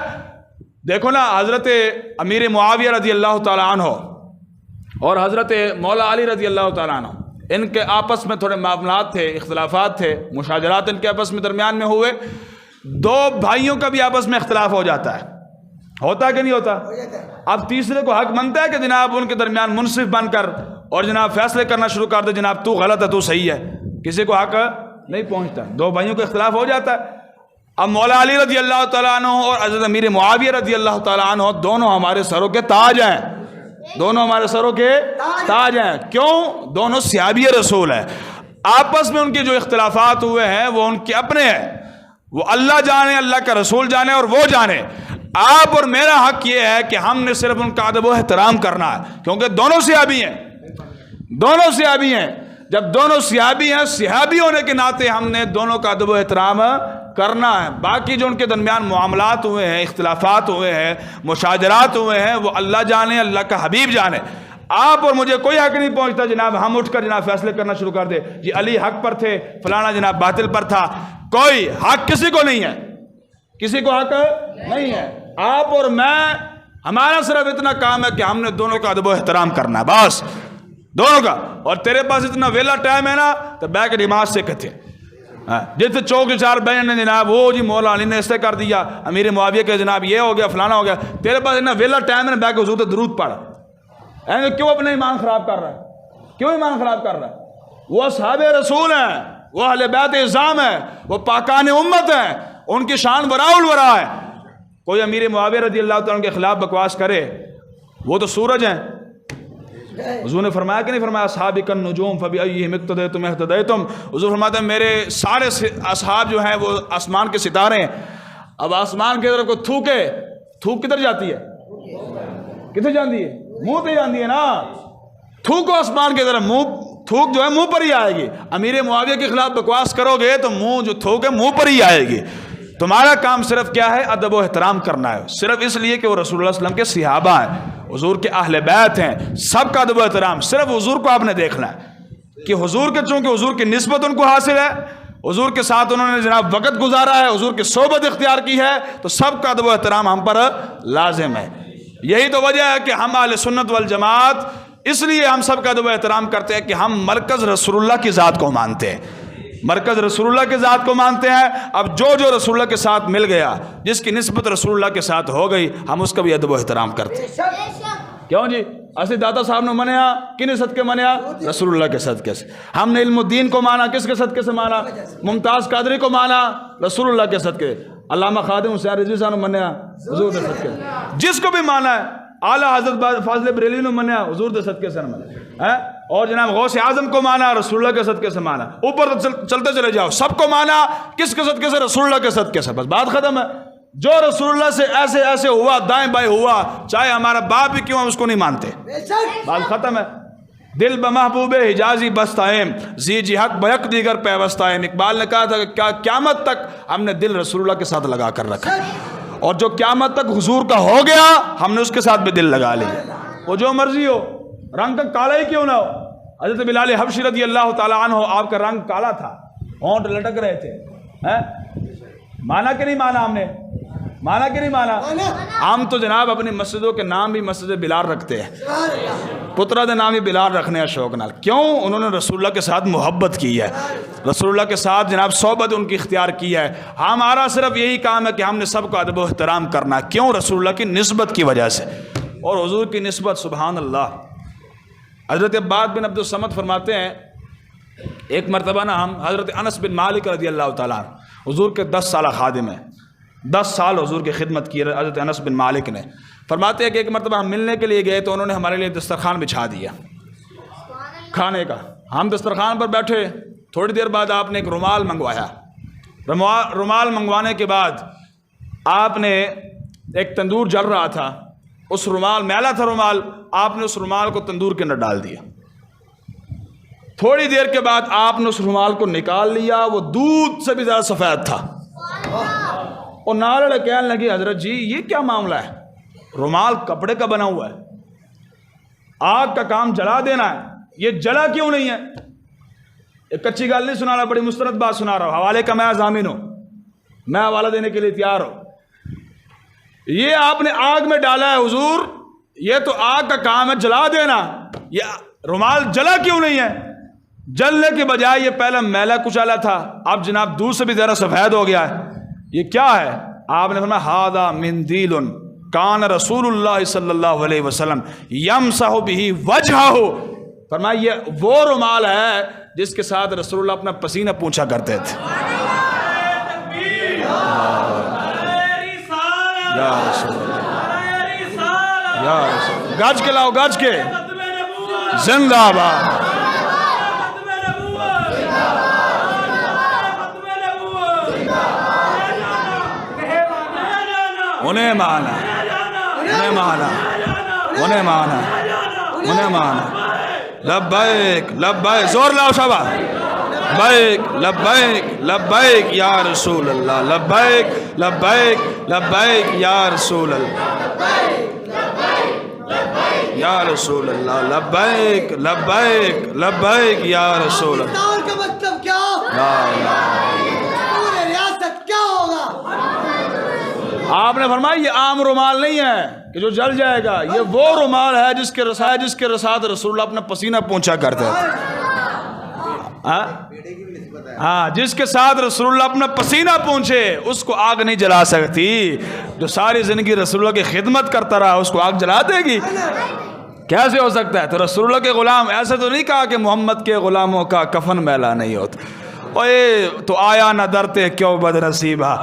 دیکھو نا، حضرت امیر معاویہ رضی اللہ تعالیٰ عنہ اور حضرت مولا علی رضی اللہ تعالیٰ عنہ، ان کے آپس میں تھوڑے معاملات تھے، اختلافات تھے، مشاجرات ان کے آپس میں درمیان میں ہوئے۔ دو بھائیوں کا بھی آپس میں اختلاف ہو جاتا ہے، ہوتا ہے کہ نہیں ہوتا؟ اب تیسرے کو حق بنتا ہے کہ جناب ان کے درمیان منصف بن کر اور جناب فیصلے کرنا شروع کر دے، جناب تو غلط ہے تو صحیح ہے، کسی کو حق نہیں پہنچتا، دو بھائیوں کا اختلاف ہو جاتا ہے۔ اب مولا علی رضی اللہ تعالیٰ عنہ اور حضرت امیر معاویہ رضی اللہ تعالیٰ عنہ دونوں ہمارے سروں کے تاج ہیں، دونوں ہمارے سروں کے تاج ہیں۔ کیوں؟ دونوں صحابی رسول ہیں۔ آپس میں ان کے جو اختلافات ہوئے ہیں وہ ان کے اپنے ہیں، وہ اللہ جانے، اللہ کا رسول جانے اور وہ جانے۔ آپ اور میرا حق یہ ہے کہ ہم نے صرف ان کا ادب و احترام کرنا ہے، کیونکہ دونوں صحابی ہیں، دونوں صحابی ہیں۔ جب دونوں صحابی ہیں، صحابی ہونے کے ناطے ہم نے دونوں کا ادب و احترام کرنا ہے۔ باقی جو ان کے درمیان معاملات ہوئے ہیں، اختلافات ہوئے ہیں، مشاجرات ہوئے ہیں، وہ اللہ جانے، اللہ کا حبیب جانے۔ آپ اور مجھے کوئی حق نہیں پہنچتا جناب ہم اٹھ کر جناب فیصلے کرنا شروع کر دے، جی علی حق پر تھے، فلانا جناب باطل پر تھا۔ کوئی حق کسی کو نہیں ہے، کسی کو حق نہیں ہے۔ آپ اور میں، ہمارا صرف اتنا کام ہے کہ ہم نے دونوں کا ادب و احترام کرنا ہے، بس دونوں کا۔ اور تیرے پاس اتنا ویلا ٹائم ہے نا تو بیٹھ کے نماز سے کہتے جیسے چوک چار بہن نے جناب وہ جی مولا علی نے ایسے کر دیا، امیر معاویہ کے جناب یہ ہو گیا، فلانا ہو گیا۔ تیرے پاس اتنا ویلا ٹائم ہے نا، بیٹھ کے حضور تے درود پڑھ۔ کیوں اپنا ایمان خراب کر رہا ہے؟ کیوں ایمان خراب کر رہا ہے؟ وہ اصحاب رسول ہیں، وہ اہل بیت اعظام ہیں، وہ پاکان امت ہیں، ان کی شان وراء الورا ہے۔ کوئی امیر معاویہ رضی اللہ تعالیٰ کے خلاف بکواس کرے، وہ تو سورج ہیں، حضور نے فرمایا کہ نہیں فرمایا اصحابی کالنجوم فبأیہم اقتدیتم اہتدیتم. حضور فرماتے ہیں میرے سارے اصحاب جو ہیں وہ آسمان کے ستارے ہیں. اب آسمان کی طرف کو تھوکے، تھوک کدھر جاتی ہے؟ کدھر جاتی ہے؟ منہ پہ جاتی ہے نا. تھوکو آسمان کی طرف، منہ تھوک جو ہے منہ پر ہی آئے گی. امیر معاویہ کے خلاف بکواس کرو گے تو منہ جو تھوک ہے منہ پر ہی آئے گی. تمہارا کام صرف کیا ہے؟ ادب و احترام کرنا ہے، صرف اس لیے کہ وہ رسول اللہ صلی اللہ علیہ وسلم کے صحابہ ہیں، حضور کے اہل بیت ہیں، سب کا ادب و احترام. صرف حضور کو آپ نے دیکھنا ہے کہ حضور کے، چونکہ حضور کی نسبت ان کو حاصل ہے، حضور کے ساتھ انہوں نے جناب وقت گزارا ہے، حضور کی صحبت اختیار کی ہے، تو سب کا ادب و احترام ہم پر لازم ہے. یہی تو وجہ ہے کہ ہم اہل سنت والجماعت اس لیے ہم سب کا ادب و احترام کرتے ہیں کہ ہم مرکز رسول اللہ کی ذات کو مانتے ہیں، مرکز رسول اللہ کی ذات کو مانتے ہیں. اب جو رسول اللہ کے ساتھ مل گیا، جس کی نسبت رسول اللہ کے ساتھ ہو گئی، ہم اس کا بھی ادب و احترام کرتے ہیں. کیوں جی؟ اسی داتا صاحب نے منیا، کن صدقے منیا؟ رسول اللہ کے صدقے سے. ہم نے علم الدین کو مانا، کس کے صدقے سے مانا؟ ممتاز قادری کو مانا، رسول اللہ کے صدقے. علامہ خادم حسین رضوی صاحب نے منیا، حضور کے صدقے سے. جس کو بھی مانا ہے، اعلیٰ حضرت فاضل بریلوی نے منیا، حضور کے صدقے سے مانا. اور جناب غوث اعظم کو مانا، رسول اللہ کے صدقے سے مانا. اوپر چلتے چلے جاؤ، سب کو مانا، کس کے صدقے سے؟ رسول اللہ کے صدقے سے. بس بات ختم ہے. جو رسول اللہ سے ایسے ایسے ہوا، دائیں بائیں ہوا، چاہے ہمارا باپ بھی کیوں، ہم اس کو نہیں مانتے. بات ختم ہے. دل بمحبوب حجازی بستائم، زی جہت بیک دیگر پیوستائم. اقبال نے کہا تھا کہ قیامت تک ہم نے دل رسول اللہ کے ساتھ لگا کر رکھا، اور جو قیامت تک حضور کا ہو گیا، ہم نے اس کے ساتھ بھی دل لگا لیا. وہ جو مرضی ہو، رنگ کا کالا ہی کیوں نہ ہو. حضرت بلال حبشی رضی اللہ تعالیٰ عنہ، آپ کا رنگ کالا تھا، ہونٹ لٹک رہے تھے. مانا کہ نہیں مانا؟ ہم نے مانا کہ نہیں مانا؟ ہم تو جناب اپنی مسجدوں کے نام بھی مسجد بلال رکھتے ہیں، پترا دے نام ہی بلال رکھنے ہیں شوق نال. کیوں؟ انہوں نے رسول اللہ کے ساتھ محبت کی ہے، رسول اللہ کے ساتھ جناب صحبت ان کی اختیار کی ہے. ہمارا صرف یہی کام ہے کہ ہم نے سب کو ادب و احترام کرنا. کیوں؟ رسول اللہ کی نسبت کی وجہ سے. اور حضور کی نسبت، سبحان اللہ. حضرت عباد بن عبد الصمد فرماتے ہیں، ایک مرتبہ نا ہم حضرت انس بن مالک رضی اللہ تعالیٰ عنہ، حضور کے 10 سالہ خادم ہیں، 10 سال حضور کی خدمت کی حضرت انس بن مالک نے. فرماتے ہیں کہ ایک مرتبہ ہم ملنے کے لیے گئے تو انہوں نے ہمارے لیے دسترخوان بچھا دیا کھانے کا. ہم دسترخوان پر بیٹھے، تھوڑی دیر بعد آپ نے ایک رومال منگوایا. رومال منگوانے کے بعد آپ نے، ایک تندور جل رہا تھا، اس رومال میلا تھا، رومال آپ نے اس رومال کو تندور کے اندر ڈال دیا. تھوڑی دیر کے بعد آپ نے اس رومال کو نکال لیا، وہ دودھ سے بھی زیادہ سفید تھا. اور نالڑے کہنے لگی، حضرت جی یہ کیا معاملہ ہے؟ رومال کپڑے کا بنا ہوا ہے، آگ کا کام جلا دینا ہے، یہ جلا کیوں نہیں ہے؟ ایک کچی گال نہیں سنا رہا، بڑی مستند بات سنا رہا ہوں. حوالے کا میں ضامن ہوں، میں حوالہ دینے کے لیے تیار ہوں. یہ آپ نے آگ میں ڈالا ہے حضور، یہ تو آگ کا کام ہے جلا دینا، یہ رومال جلا کیوں نہیں ہے؟ جلنے کے بجائے یہ پہلے میلا کچالا تھا، اب جناب دودھ سے بھی زیادہ سفید ہو گیا ہے، یہ کیا ہے؟ آپ نے فرمایا ھذا مندیل کان رسول اللہ صلی اللہ علیہ وسلم یمسح بہ وجہہ. فرمایا یہ وہ رومال ہے جس کے ساتھ رسول اللہ اپنا پسینہ پونچھا کرتے تھے. یا رسول اللہ، یا رسول اللہ، گاج کے لاؤ، گاج کے، زندہ باد. انہیں مانا، انہیں مانا، انہیں مانا، انہیں مانا. لبیک لبیک، زور لاؤ شابا، لبیک لبیک لبیک یا رسول اللہ، لبیک لبیک لبیک یا رسول اللہ، یا رسول اللہ، لبیک لبیک لبیک یا رسول اللہ. کا مطلب کیا؟ پورے ریاست کیا ہوگا؟ آپ نے فرمایا یہ عام رومال نہیں ہے کہ جو جل جائے گا، یہ وہ رومال ہے جس کے ساتھ رسول اللہ اپنا پسینہ پونچھا کرتے تھے. ہاں، جس کے ساتھ رسول اللہ اپنا پسینہ پونچھے اس کو آگ نہیں جلا سکتی. جو ساری زندگی رسول اللہ کی خدمت کرتا رہا اس کو آگ جلا دے گی؟ کیسے ہو سکتا ہے؟ تو رسول اللہ کے غلام، ایسے تو نہیں کہا کہ محمد کے غلاموں کا کفن میلا نہیں ہوتا. اوے تو آیا نہ درتے کیوں بد نصیبہ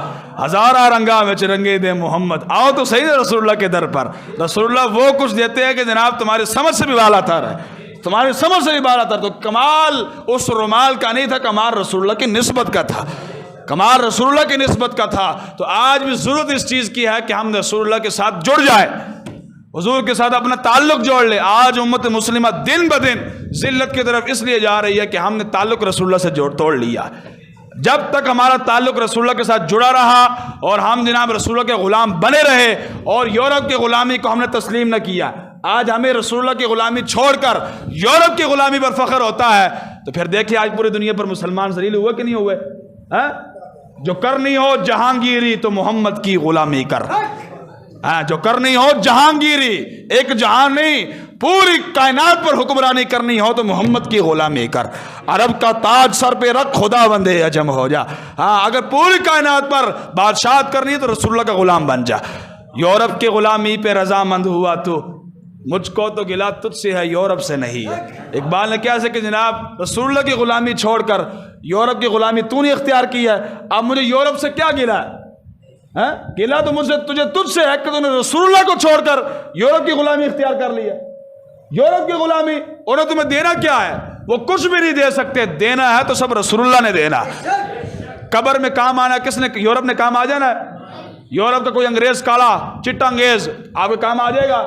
ہزارہ رنگا میں چرنگے دے محمد، آؤ تو صحیح ہے رسول اللہ کے در پر۔ رسول اللہ وہ کچھ دیتے ہیں کہ جناب تمہاری سمجھ سے بھی بالا تر ہے، تمہاری سمجھ سے بھی بالا تر۔ تو کمال اس رومال کا نہیں تھا، کمال رسول اللہ کی نسبت کا تھا، کمال رسول اللہ کی نسبت کا تھا۔ تو آج بھی ضرورت اس چیز کی ہے کہ ہم رسول اللہ کے ساتھ جڑ جائے، حضور کے ساتھ اپنا تعلق جوڑ لے۔ آج امت مسلمہ دن بدن ذلت کی طرف اس لیے جا رہی ہے کہ ہم نے تعلق رسول اللہ سے توڑ لیا۔ جب تک ہمارا تعلق رسول اللہ کے ساتھ جڑا رہا اور ہم جناب رسول اللہ کے غلام بنے رہے اور یورپ کی غلامی کو ہم نے تسلیم نہ کیا، آج ہمیں رسول اللہ کی غلامی چھوڑ کر یورپ کی غلامی پر فخر ہوتا ہے، تو پھر دیکھیں آج پوری دنیا پر مسلمان ذلیل ہوئے کہ نہیں ہوئے؟ جو کرنی ہو جہانگیری تو محمد کی غلامی کر، جو کرنی ہو جہانگیری، ایک جہان نہیں پوری کائنات پر حکمرانی کرنی ہو تو محمد کی غلامی کر۔ عرب کا تاج سر پہ رکھ، خدا بندے عجم ہو جا۔ اگر پوری کائنات پر بادشاہت کرنی ہے تو رسول اللہ کا غلام بن جا۔ یورپ کی غلامی پہ رضامند ہوا تو مجھ کو تو گلا تجھ سے ہے، یورپ سے نہیں ہے۔ اقبال نے کیا سے کہ جناب رسول اللہ کی غلامی چھوڑ کر یورپ کی غلامی تو نے اختیار کی ہے، اب مجھے یورپ سے کیا گلا ہے؟ گلا تو مجھ سے تجھ سے ہے کہ تو نے رسول اللہ کو چھوڑ کر یورپ کی غلامی اختیار کر لی ہے۔ یورپ کی غلامی انہیں تمہیں دینا کیا ہے؟ وہ کچھ بھی نہیں دے سکتے، دینا ہے تو سب رسول اللہ نے دینا۔ قبر میں کام آنا کس نے؟ یورپ نے کام آ جانا ہے؟ یورپ کا کوئی انگریز کالا چٹا انگریز آپ کے کام آ جائے گا؟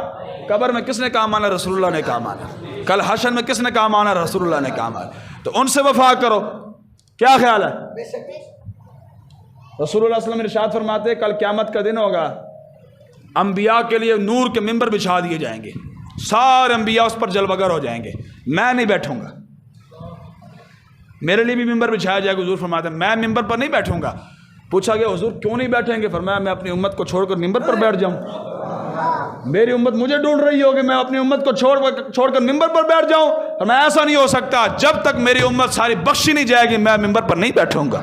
قبر میں کس نے کام آنا؟ رسول اللہ نے کام آنا۔ کل حشر میں کس نے کام آنا؟ رسول اللہ نے کام آنا۔ تو ان سے وفا کرو۔ کیا خیال ہے؟ رسول اللہ صلی اللہ علیہ وسلم ارشاد فرماتے کل قیامت کا دن ہوگا، انبیاء کے لیے نور کے ممبر بچھا دیے جائیں گے، سارے انبیاء اس پر جلوہ گر ہو جائیں گے، میں نہیں بیٹھوں گا۔ میرے لیے بھی ممبر بچھایا جائے گا، حضور فرماتے ہیں میں ممبر پر نہیں بیٹھوں گا۔ پوچھا گیا حضور کیوں نہیں بیٹھیں گے؟ فرمایا میں اپنی امت کو چھوڑ کر ممبر پر بیٹھ جاؤں؟ میری امت مجھے ڈھونڈ رہی ہوگی، میں اپنی امت کو چھوڑ کر ممبر پر بیٹھ جاؤں؟ فرمایا ایسا نہیں ہو سکتا، جب تک میری امت ساری بخشی نہیں جائے گی میں ممبر پر نہیں بیٹھوں گا۔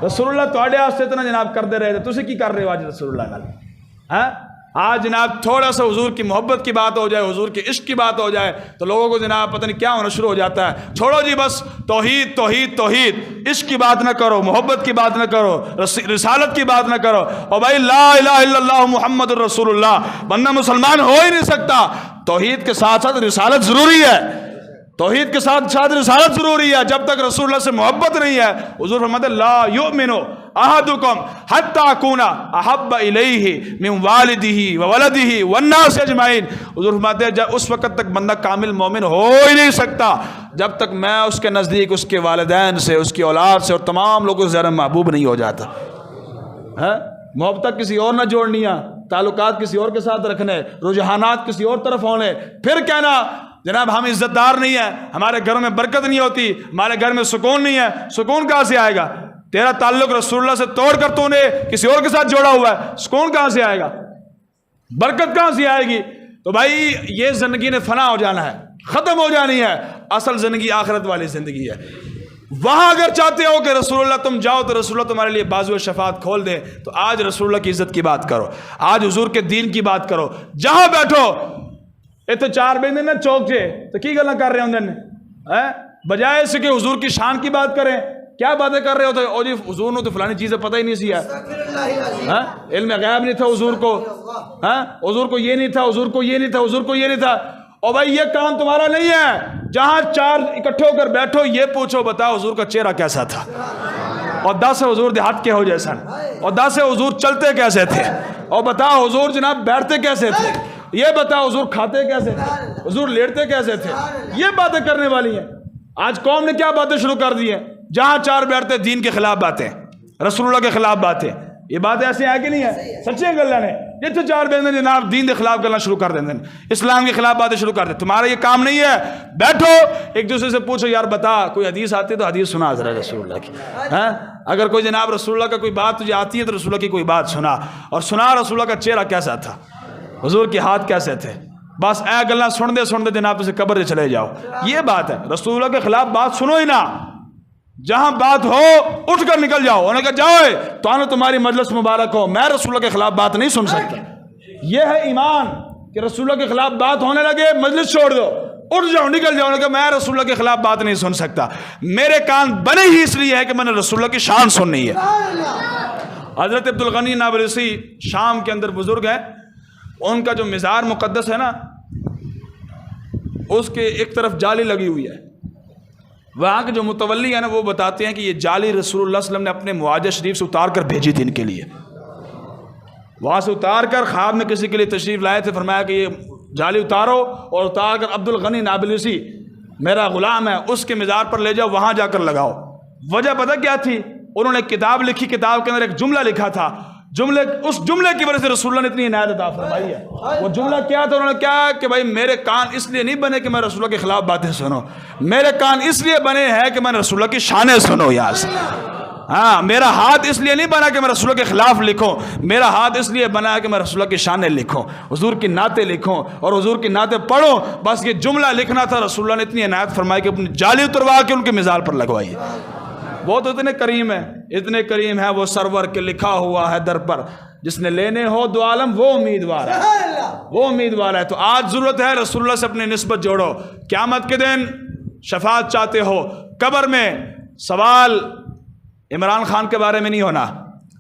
رسول اللہ تھوڑے واسطے اتنا جناب کرتے رہے تھے، تسی کی کر رہے ہو آج رسول اللہ نال؟ آج جناب تھوڑا سا حضور کی محبت کی بات ہو جائے، حضور کے عشق کی بات ہو جائے تو لوگوں کو جناب پتہ نہیں کیا ہونا شروع ہو جاتا ہے۔ چھوڑو جی بس توحید توحید توحید، عشق کی بات نہ کرو، محبت کی بات نہ کرو، رسالت کی بات نہ کرو، اور بھائی لا الہ الا اللہ محمد الرسول اللہ، بندہ مسلمان ہو ہی نہیں سکتا۔ توحید کے ساتھ ساتھ رسالت ضروری ہے، توحید کے ساتھ ساتھ رسالت ضروری ہے۔ جب تک رسول اللہ سے محبت نہیں ہے، حضور فرماتے لا یؤمن احدکم حتی اکون احب الیہ من والدہ وولدہ والناس اجمعین۔ حضور فرماتے ہیں اس وقت تک بندہ کامل مومن ہو ہی نہیں سکتا جب تک میں اس کے نزدیک اس کے والدین سے، اس کی اولاد سے اور تمام لوگوں سے زیادہ محبوب نہیں ہو جاتا۔ محبت کسی اور نہ جوڑنی ہے، تعلقات کسی اور کے ساتھ رکھنے، رجحانات کسی اور طرف ہونے، پھر کہنا جناب ہم عزت دار نہیں ہیں، ہمارے گھروں میں برکت نہیں ہوتی، ہمارے گھر میں سکون نہیں ہے۔ سکون کہاں سے آئے گا؟ تیرا تعلق رسول اللہ سے توڑ کر تو نے کسی اور کے ساتھ جوڑا ہوا ہے، سکون کہاں سے آئے گا؟ برکت کہاں سے آئے گی؟ تو بھائی یہ زندگی نے فنا ہو جانا ہے، ختم ہو جانی ہے۔ اصل زندگی آخرت والی زندگی ہے۔ وہاں اگر چاہتے ہو کہ رسول اللہ تم جاؤ تو رسول اللہ تمہارے لیے بازو شفاعت کھول دے، تو آج رسول اللہ کی عزت کی بات کرو، آج حضور کے دین کی بات کرو۔ جہاں بیٹھو اتنے چار بندے نا چوک چے تو کی گلا کر رہے ہوں، بجائے اس کے حضور کی شان کی بات کریں، کیا باتیں کر رہے ہوتے؟ او جی حضور نے تو فلانی چیزیں پتہ ہی نہیں سی ہے، علم غیب نہیں تھا حضور کو، حضور کو یہ نہیں تھا، حضور کو یہ نہیں تھا، حضور کو یہ نہیں تھا۔ اور بھائی یہ کام تمہارا نہیں ہے، جہاں چار اکٹھے ہو کر بیٹھو یہ پوچھو بتاؤ حضور کا چہرہ کیسا تھا، اور 10 حضور دیہات کے ہو جیسا، اور 10 حضور چلتے کیسے تھے، اور بتاؤ حضور جناب بیٹھتے کیسے تھے، یہ بتاؤ حضور کھاتے کیسے تھے، حضور لیٹتے کیسے تھے۔ یہ باتیں کرنے والی ہیں۔ آج قوم نے کیا باتیں شروع کر دی ہیں؟ جہاں چار بیٹھتے دین کے خلاف باتیں، رسول اللہ کے خلاف باتیں۔ یہ باتیں ایسے ہیں کہ نہیں ہے؟ سچے گلیں نے جتنے چار بیٹھتے جناب دین کے خلاف گلنا شروع کر دیں، اسلام کے خلاف باتیں شروع کر دیں۔ تمہارا یہ کام نہیں ہے، بیٹھو ایک دوسرے سے پوچھو یار بتا کوئی حدیث آتی ہے تو حدیث سنا ذرا رسول اللہ کی، اگر کوئی جناب رسول اللہ کا کوئی بات تجھے آتی ہے تو رسول اللہ کی کوئی بات سنا، اور سنا رسول اللہ کا چہرہ کیسا تھا، حضور کے ہاتھ کیسے تھے۔ بس اے گلنا سن دے جناب تجھے قبر سے چلے جاؤ، یہ بات ہے۔ رسول اللہ کے خلاف بات سنو ہی نہ، جہاں بات ہو اٹھ کر نکل جاؤ۔ انہوں نے کہا جاؤ تو آنا تمہاری مجلس مبارک ہو، میں رسول اللہ کے خلاف بات نہیں سن سکتا۔ یہ ہے ایمان کہ رسول اللہ کے خلاف بات ہونے لگے مجلس چھوڑ دو، اٹھ جاؤ نکل جاؤ. کہ میں رسول اللہ کے خلاف بات نہیں سن سکتا, میرے کان بنے ہی اس لیے ہے کہ میں نے رسول اللہ کی شان سننی ہے. حضرت عبدالغنی نابلسی شام کے اندر بزرگ ہیں, ان کا جو مزار مقدس ہے نا, اس کے ایک طرف جالی لگی ہوئی ہے. وہاں کے جو متولی ہیں نا وہ بتاتے ہیں کہ یہ جالی رسول اللہ صلی اللہ علیہ وسلم نے اپنے معاہدہ شریف سے اتار کر بھیجی تھی ان کے لیے. وہاں سے اتار کر خواب میں کسی کے لیے تشریف لائے تھے, فرمایا کہ یہ جالی اتارو اور اتار کر عبدالغنی نابلسی میرا غلام ہے اس کے مزار پر لے جاؤ, وہاں جا کر لگاؤ. وجہ پتہ کیا تھی؟ انہوں نے کتاب لکھی, کتاب کے اندر ایک جملہ لکھا تھا, اس جملے کی وجہ سے رسول اللہ نے اتنی عنایت عطا فرمائی ہے. وہ جملہ کیا تھا؟ انہوں نے کیا کہ بھائی میرے کان اس لیے نہیں بنے کہ میں رسول اللہ کے خلاف باتیں سنوں, میرے کان اس لیے بنے ہیں کہ میں نے رسول اللہ کی شانیں سنوں. یہاں سے ہاں, میرا ہاتھ اس لیے نہیں بنا کہ میں رسول اللہ کے خلاف لکھوں, میرا ہاتھ اس لیے بنا ہے کہ میں رسول اللہ کی شانیں لکھوں, حضور کی نعتیں لکھوں اور حضور کی نعتیں پڑھوں. بس یہ جملہ لکھنا تھا. رسول اللہ نے اتنی عنایت فرمائی کہ اپنی جالی اتروا کے ان کے مزار پر لگوائی. وہ تو اتنے کریم ہیں, اتنے کریم ہے وہ سرور کے لکھا ہوا ہے در پر, جس نے لینے ہو دو عالم وہ امیدوار ہے, وہ امیدوار ہے. تو آج ضرورت ہے رسول اللہ سے اپنی نسبت جوڑو. قیامت کے دن شفاعت چاہتے ہو, قبر میں سوال عمران خان کے بارے میں نہیں ہونا,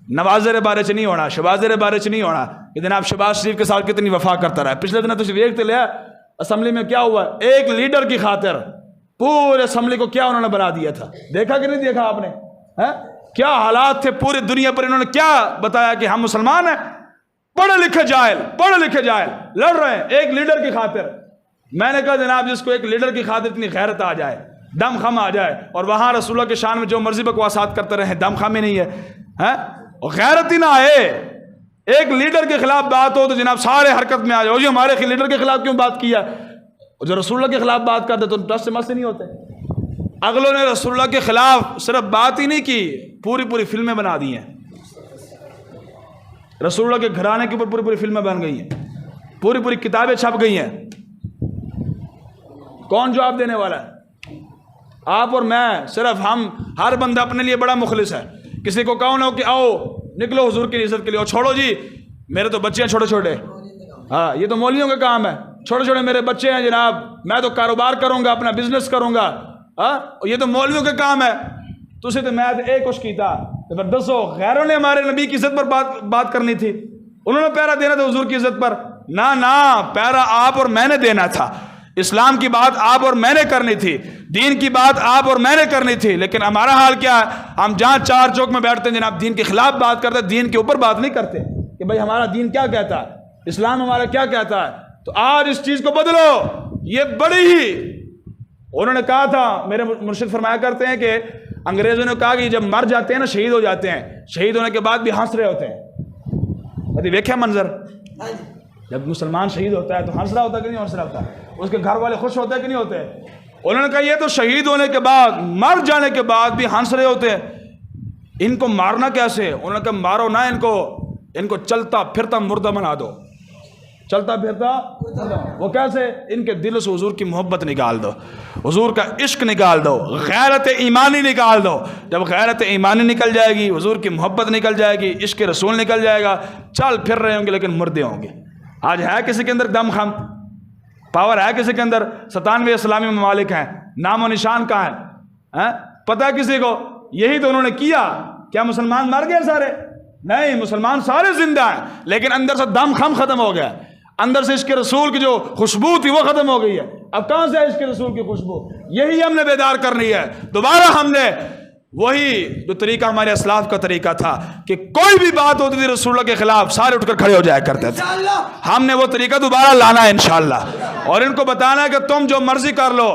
نوازے کے بارے سے نہیں ہونا, شبازے کے بارے سے نہیں ہونا کہ جناب شہباز شریف کے ساتھ کتنی وفا کرتا رہا. پچھلے دن تو دیکھتے لیا اسمبلی میں کیا ہوا, ایک لیڈر کی خاطر پورے اسمبلی کو کیا انہوں نے بنا دیا تھا. دیکھا کہ نہیں دیکھا آپ نے؟ کیا حالات تھے پوری دنیا پر. انہوں نے کیا بتایا کہ ہم مسلمان ہیں, پڑھے لکھے جاہل لڑ رہے ہیں ایک لیڈر کی خاطر. میں نے کہا جناب جس کو ایک لیڈر کی خاطر اتنی غیرت آ جائے, دم خم آ جائے, اور وہاں رسول اللہ کے شان میں جو مرضی بکواسات کرتے رہے, دم خم ہی نہیں ہے, اور غیرت ہی نہ آئے. ایک لیڈر کے خلاف بات ہو تو جناب سارے حرکت میں آ جاؤ, یہ ہمارے لیڈر کے خلاف کیوں بات کیا. جو رسول اللہ کے خلاف بات کرتے تو ٹس سے مس نہیں ہوتے. اگلوں نے رسول اللہ کے خلاف صرف بات ہی نہیں کی, پوری فلمیں بنا دی ہیں. رسول اللہ کے گھرانے کے اوپر پوری فلمیں بن گئی ہیں, پوری کتابیں چھپ گئی ہیں. کون جواب دینے والا ہے؟ آپ اور میں. صرف ہم, ہر بندہ اپنے لیے بڑا مخلص ہے. کسی کو کہو نہ کہ آؤ نکلو حضور کی عزت کے لیے, اور چھوڑو جی میرے تو بچے ہیں چھوٹے, ہاں یہ تو مولویوں کا کام ہے, چھوٹے میرے بچے ہیں جناب, میں تو کاروبار کروں گا, اپنا بزنس کروں گا, یہ تو مولویوں کا کام ہے. تجھے تو میں ایک کچھ کیتا دسو. غیروں نے ہمارے نبی کی عزت پر بات کرنی تھی, انہوں نے پیرا دینا تھا حضور کی عزت پر. نہ پیرا آپ اور میں نے دینا تھا. اسلام کی بات آپ اور میں نے کرنی تھی, دین کی بات آپ اور میں نے کرنی تھی. لیکن ہمارا حال کیا ہے, ہم جہاں چار چوک میں بیٹھتے ہیں جناب دین کے خلاف بات کرتے ہیں, دین کے اوپر بات نہیں کرتے کہ بھائی ہمارا دین کیا کہتا ہے, اسلام ہمارا کیا کہتا ہے. تو آج اس چیز کو بدلو. یہ بڑی ہی انہوں نے کہا تھا, میرے مرشد فرمایا کرتے ہیں کہ انگریزوں نے کہا کہ جب مر جاتے ہیں نا, شہید ہو جاتے ہیں, شہید ہونے کے بعد بھی ہنس رہے ہوتے ہیں. دیکھیں منظر, جب مسلمان شہید ہوتا ہے تو ہنس رہا ہوتا ہے کہ نہیں ہنس رہا ہوتا, اس کے گھر والے خوش ہوتے ہیں کہ نہیں ہوتے. انہوں نے کہا یہ تو شہید ہونے کے بعد, مر جانے کے بعد بھی ہنس رہے ہوتے ہیں, ان کو مارنا کیسے. انہوں نے کہا مارو نہ ان کو چلتا پھرتا مردہ بنا دو. چلتا پھرتا وہ کیسے؟ ان کے دل سے حضور کی محبت نکال دو, حضور کا عشق نکال دو, غیرت ایمانی نکال دو. جب غیرت ایمانی نکل جائے گی, حضور کی محبت نکل جائے گی, عشق رسول نکل جائے گا, چل پھر رہے ہوں گے لیکن مردے ہوں گے. آج ہے کسی کے اندر دم خم, پاور ہے کسی کے اندر؟ 97 اسلامی ممالک ہیں, نام و نشان کہاں ہے؟ پتہ کسی کو؟ یہی تو انہوں نے کیا. کیا مسلمان مر گئے سارے؟ نہیں, مسلمان سارے زندہ ہیں, لیکن اندر سے دم خم ختم ہو گیا, اندر سے عشق رسول کی جو خوشبو تھی وہ ختم ہو گئی ہے. اب کہاں سے عشق رسول کی خوشبو؟ یہی ہم نے بیدار کرنی ہے. دوبارہ ہم نے وہی جو طریقہ ہمارے اسلاف کا طریقہ تھا کہ کوئی بھی بات ہوتی تھی رسول اللہ کے خلاف سارے اٹھ کر کھڑے ہو جایا کرتے تھے, ہم نے وہ طریقہ دوبارہ لانا ہے انشاءاللہ, اور ان کو بتانا ہے کہ تم جو مرضی کر لو,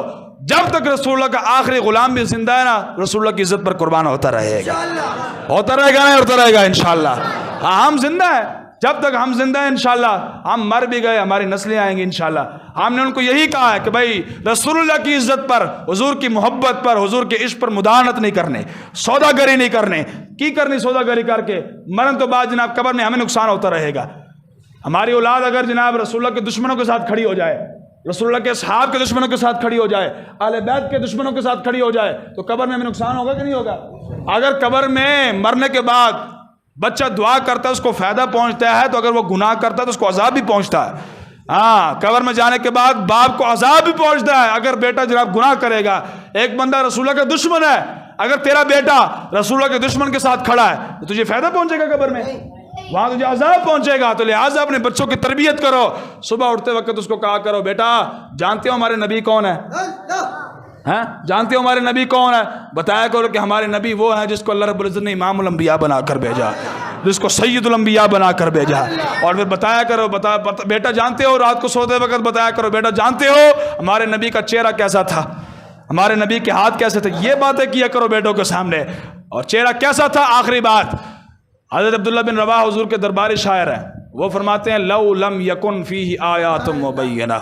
جب تک رسول اللہ کا آخری غلام بھی زندہ ہے نا, رسول اللہ کی عزت پر قربان ہوتا رہے گا, ہوتا رہے گا انشاءاللہ. ہاں ہم زندہ ہیں, جب تک ہم زندہ ہیں انشاءاللہ. ہم مر بھی گئے, ہماری نسلیں آئیں گی انشاءاللہ. ہم نے ان کو یہی کہا ہے کہ بھائی رسول اللہ کی عزت پر, حضور کی محبت پر, حضور کے عشق پر مداحنت نہیں کرنے, سودا گری نہیں کرنے. کی کرنی سودا گری کر کے مرن تو بعد جناب قبر میں ہمیں نقصان ہوتا رہے گا. ہماری اولاد اگر جناب رسول اللہ کے دشمنوں کے ساتھ کھڑی ہو جائے, رسول اللہ کے اصحاب کے دشمنوں کے ساتھ کھڑی ہو جائے, اہل بیت کے دشمنوں کے ساتھ کھڑی ہو جائے, تو قبر میں ہمیں نقصان ہوگا کہ نہیں ہوگا؟ اگر قبر میں مرنے کے بعد بچہ دعا کرتا ہے اس کو فائدہ پہنچتا ہے, تو اگر وہ گناہ کرتا ہے تو اس کو عذاب بھی پہنچتا ہے. ہاں قبر میں جانے کے بعد باپ کو عذاب بھی پہنچتا ہے اگر بیٹا جناب گناہ کرے گا. ایک بندہ رسول اللہ کا دشمن ہے, اگر تیرا بیٹا رسول اللہ کے دشمن کے ساتھ کھڑا ہے تو تجھے فائدہ پہنچے گا قبر میں, وہاں تجھے عذاب پہنچے گا. تو لہٰذا اپنے بچوں کی تربیت کرو, صبح اٹھتے وقت اس کو کہا کرو بیٹا جانتے ہو ہمارے نبی کون ہے؟ جانتے ہو ہمارے نبی کون ہے؟ بتایا کرو کہ ہمارے نبی وہ ہیں جس کو اللہ رب العزت نے امام الانبیاء بنا کر بھیجا, جس کو سید الانبیاء بنا کر بھیجا. اور پھر بتایا کرو بیٹا جانتے ہو, رات کو سوتے وقت بتایا کرو بیٹا جانتے ہو ہمارے نبی کا چہرہ کیسا تھا, ہمارے نبی کے ہاتھ کیسے تھے. یہ باتیں کیا کرو بیٹوں کے سامنے. اور چہرہ کیسا تھا, آخری بات, حضرت عبداللہ بن رواحہ حضور کے درباری شاعر ہیں, وہ فرماتے ہیں لو لم یکن فیہ آیات مبینہ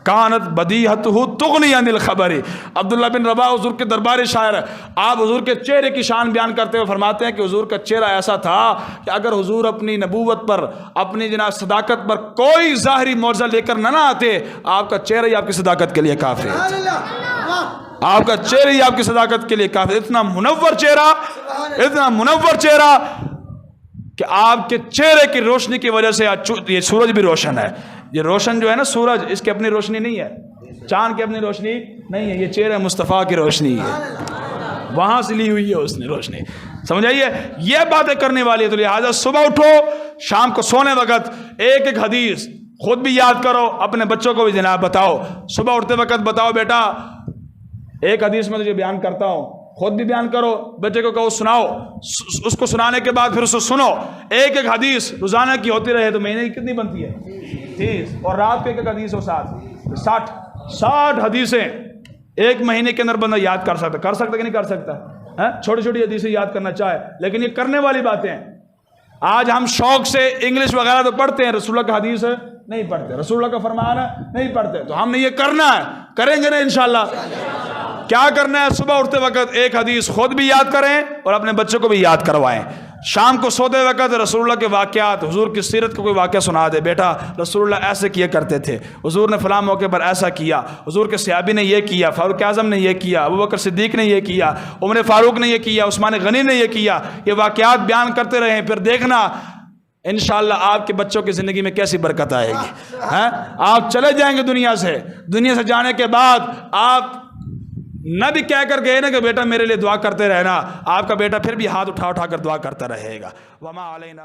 کانت بدیہتہ تغنی عن الخبر. عبداللہ بن رواحہ حضور کے درباری شاعر ہے, آپ حضور کے چہرے کی شان بیان کرتے ہوئے فرماتے ہیں کہ حضور کا چہرہ ایسا تھا کہ اگر حضور اپنی نبوت پر, اپنی جناب صداقت پر کوئی ظاہری معجزہ لے کر نہ آتے, آپ کا چہرہ ہی آپ کی صداقت کے لیے کافی ہے. آپ کا چہرہ ہی آپ کی صداقت کے لیے کافی. اتنا منور چہرہ, اتنا منور چہرہ کہ آپ کے چہرے کی روشنی کی وجہ سے یہ سورج بھی روشن ہے. یہ روشن جو ہے نا سورج, اس کی اپنی روشنی نہیں ہے, چاند کی اپنی روشنی نہیں ہے, یہ چہرہ مصطفیٰ کی روشنی ہے, وہاں سے لی ہوئی ہے اس نے روشنی. سمجھ آئیے, یہ باتیں کرنے والی ہے. تو لہٰذا صبح اٹھو, شام کو سونے وقت ایک ایک حدیث خود بھی یاد کرو, اپنے بچوں کو بھی جناب بتاؤ. صبح اٹھتے وقت بتاؤ بیٹا ایک حدیث میں تجھے بیان کرتا ہوں, خود بھی بیان کرو, بچے کو کہو سناؤ, اس کو سنانے کے بعد پھر اس کو سنو. ایک ایک حدیث روزانہ کی ہوتی رہے تو مہینے کی کتنی بنتی ہے؟ 30. اور رات کو ایک ایک حدیث ہو 60 حدیثیں ایک مہینے کے اندر بندہ یاد کر سکتا کہ نہیں کر سکتا؟ چھوٹی چھوٹی حدیثیں یاد کرنا چاہے, لیکن یہ کرنے والی باتیں ہیں. آج ہم شوق سے انگلش وغیرہ تو پڑھتے ہیں, رسول اللہ کا حدیث نہیں پڑھتے, رسول اللہ کا فرمان نہیں پڑھتے. تو ہم نے یہ کرنا ہے, کریں گے نا انشاءاللہ. کیا کرنا ہے, صبح اٹھتے وقت ایک حدیث خود بھی یاد کریں اور اپنے بچوں کو بھی یاد کروائیں. شام کو سوتے وقت رسول اللہ کے واقعات, حضور کی سیرت کا کوئی واقعہ سنا دے, بیٹا رسول اللہ ایسے کیا کرتے تھے, حضور نے فلاں موقع پر ایسا کیا, حضور کے صحابی نے یہ کیا, فاروق اعظم نے یہ کیا, ابوبکر صدیق نے یہ کیا, عمر فاروق نے یہ کیا, عثمان غنی نے یہ کیا. یہ واقعات بیان کرتے رہیں, پھر دیکھنا انشاءاللہ آپ کے بچوں کی زندگی میں کیسی برکت آئے گی. آپ چلے جائیں گے دنیا سے جانے کے بعد آپ نہ بھی کہہ کر گئے نا کہ بیٹا میرے لیے دعا کرتے رہنا, آپ کا بیٹا پھر بھی ہاتھ اٹھا کر دعا کرتا رہے گا. وما علینا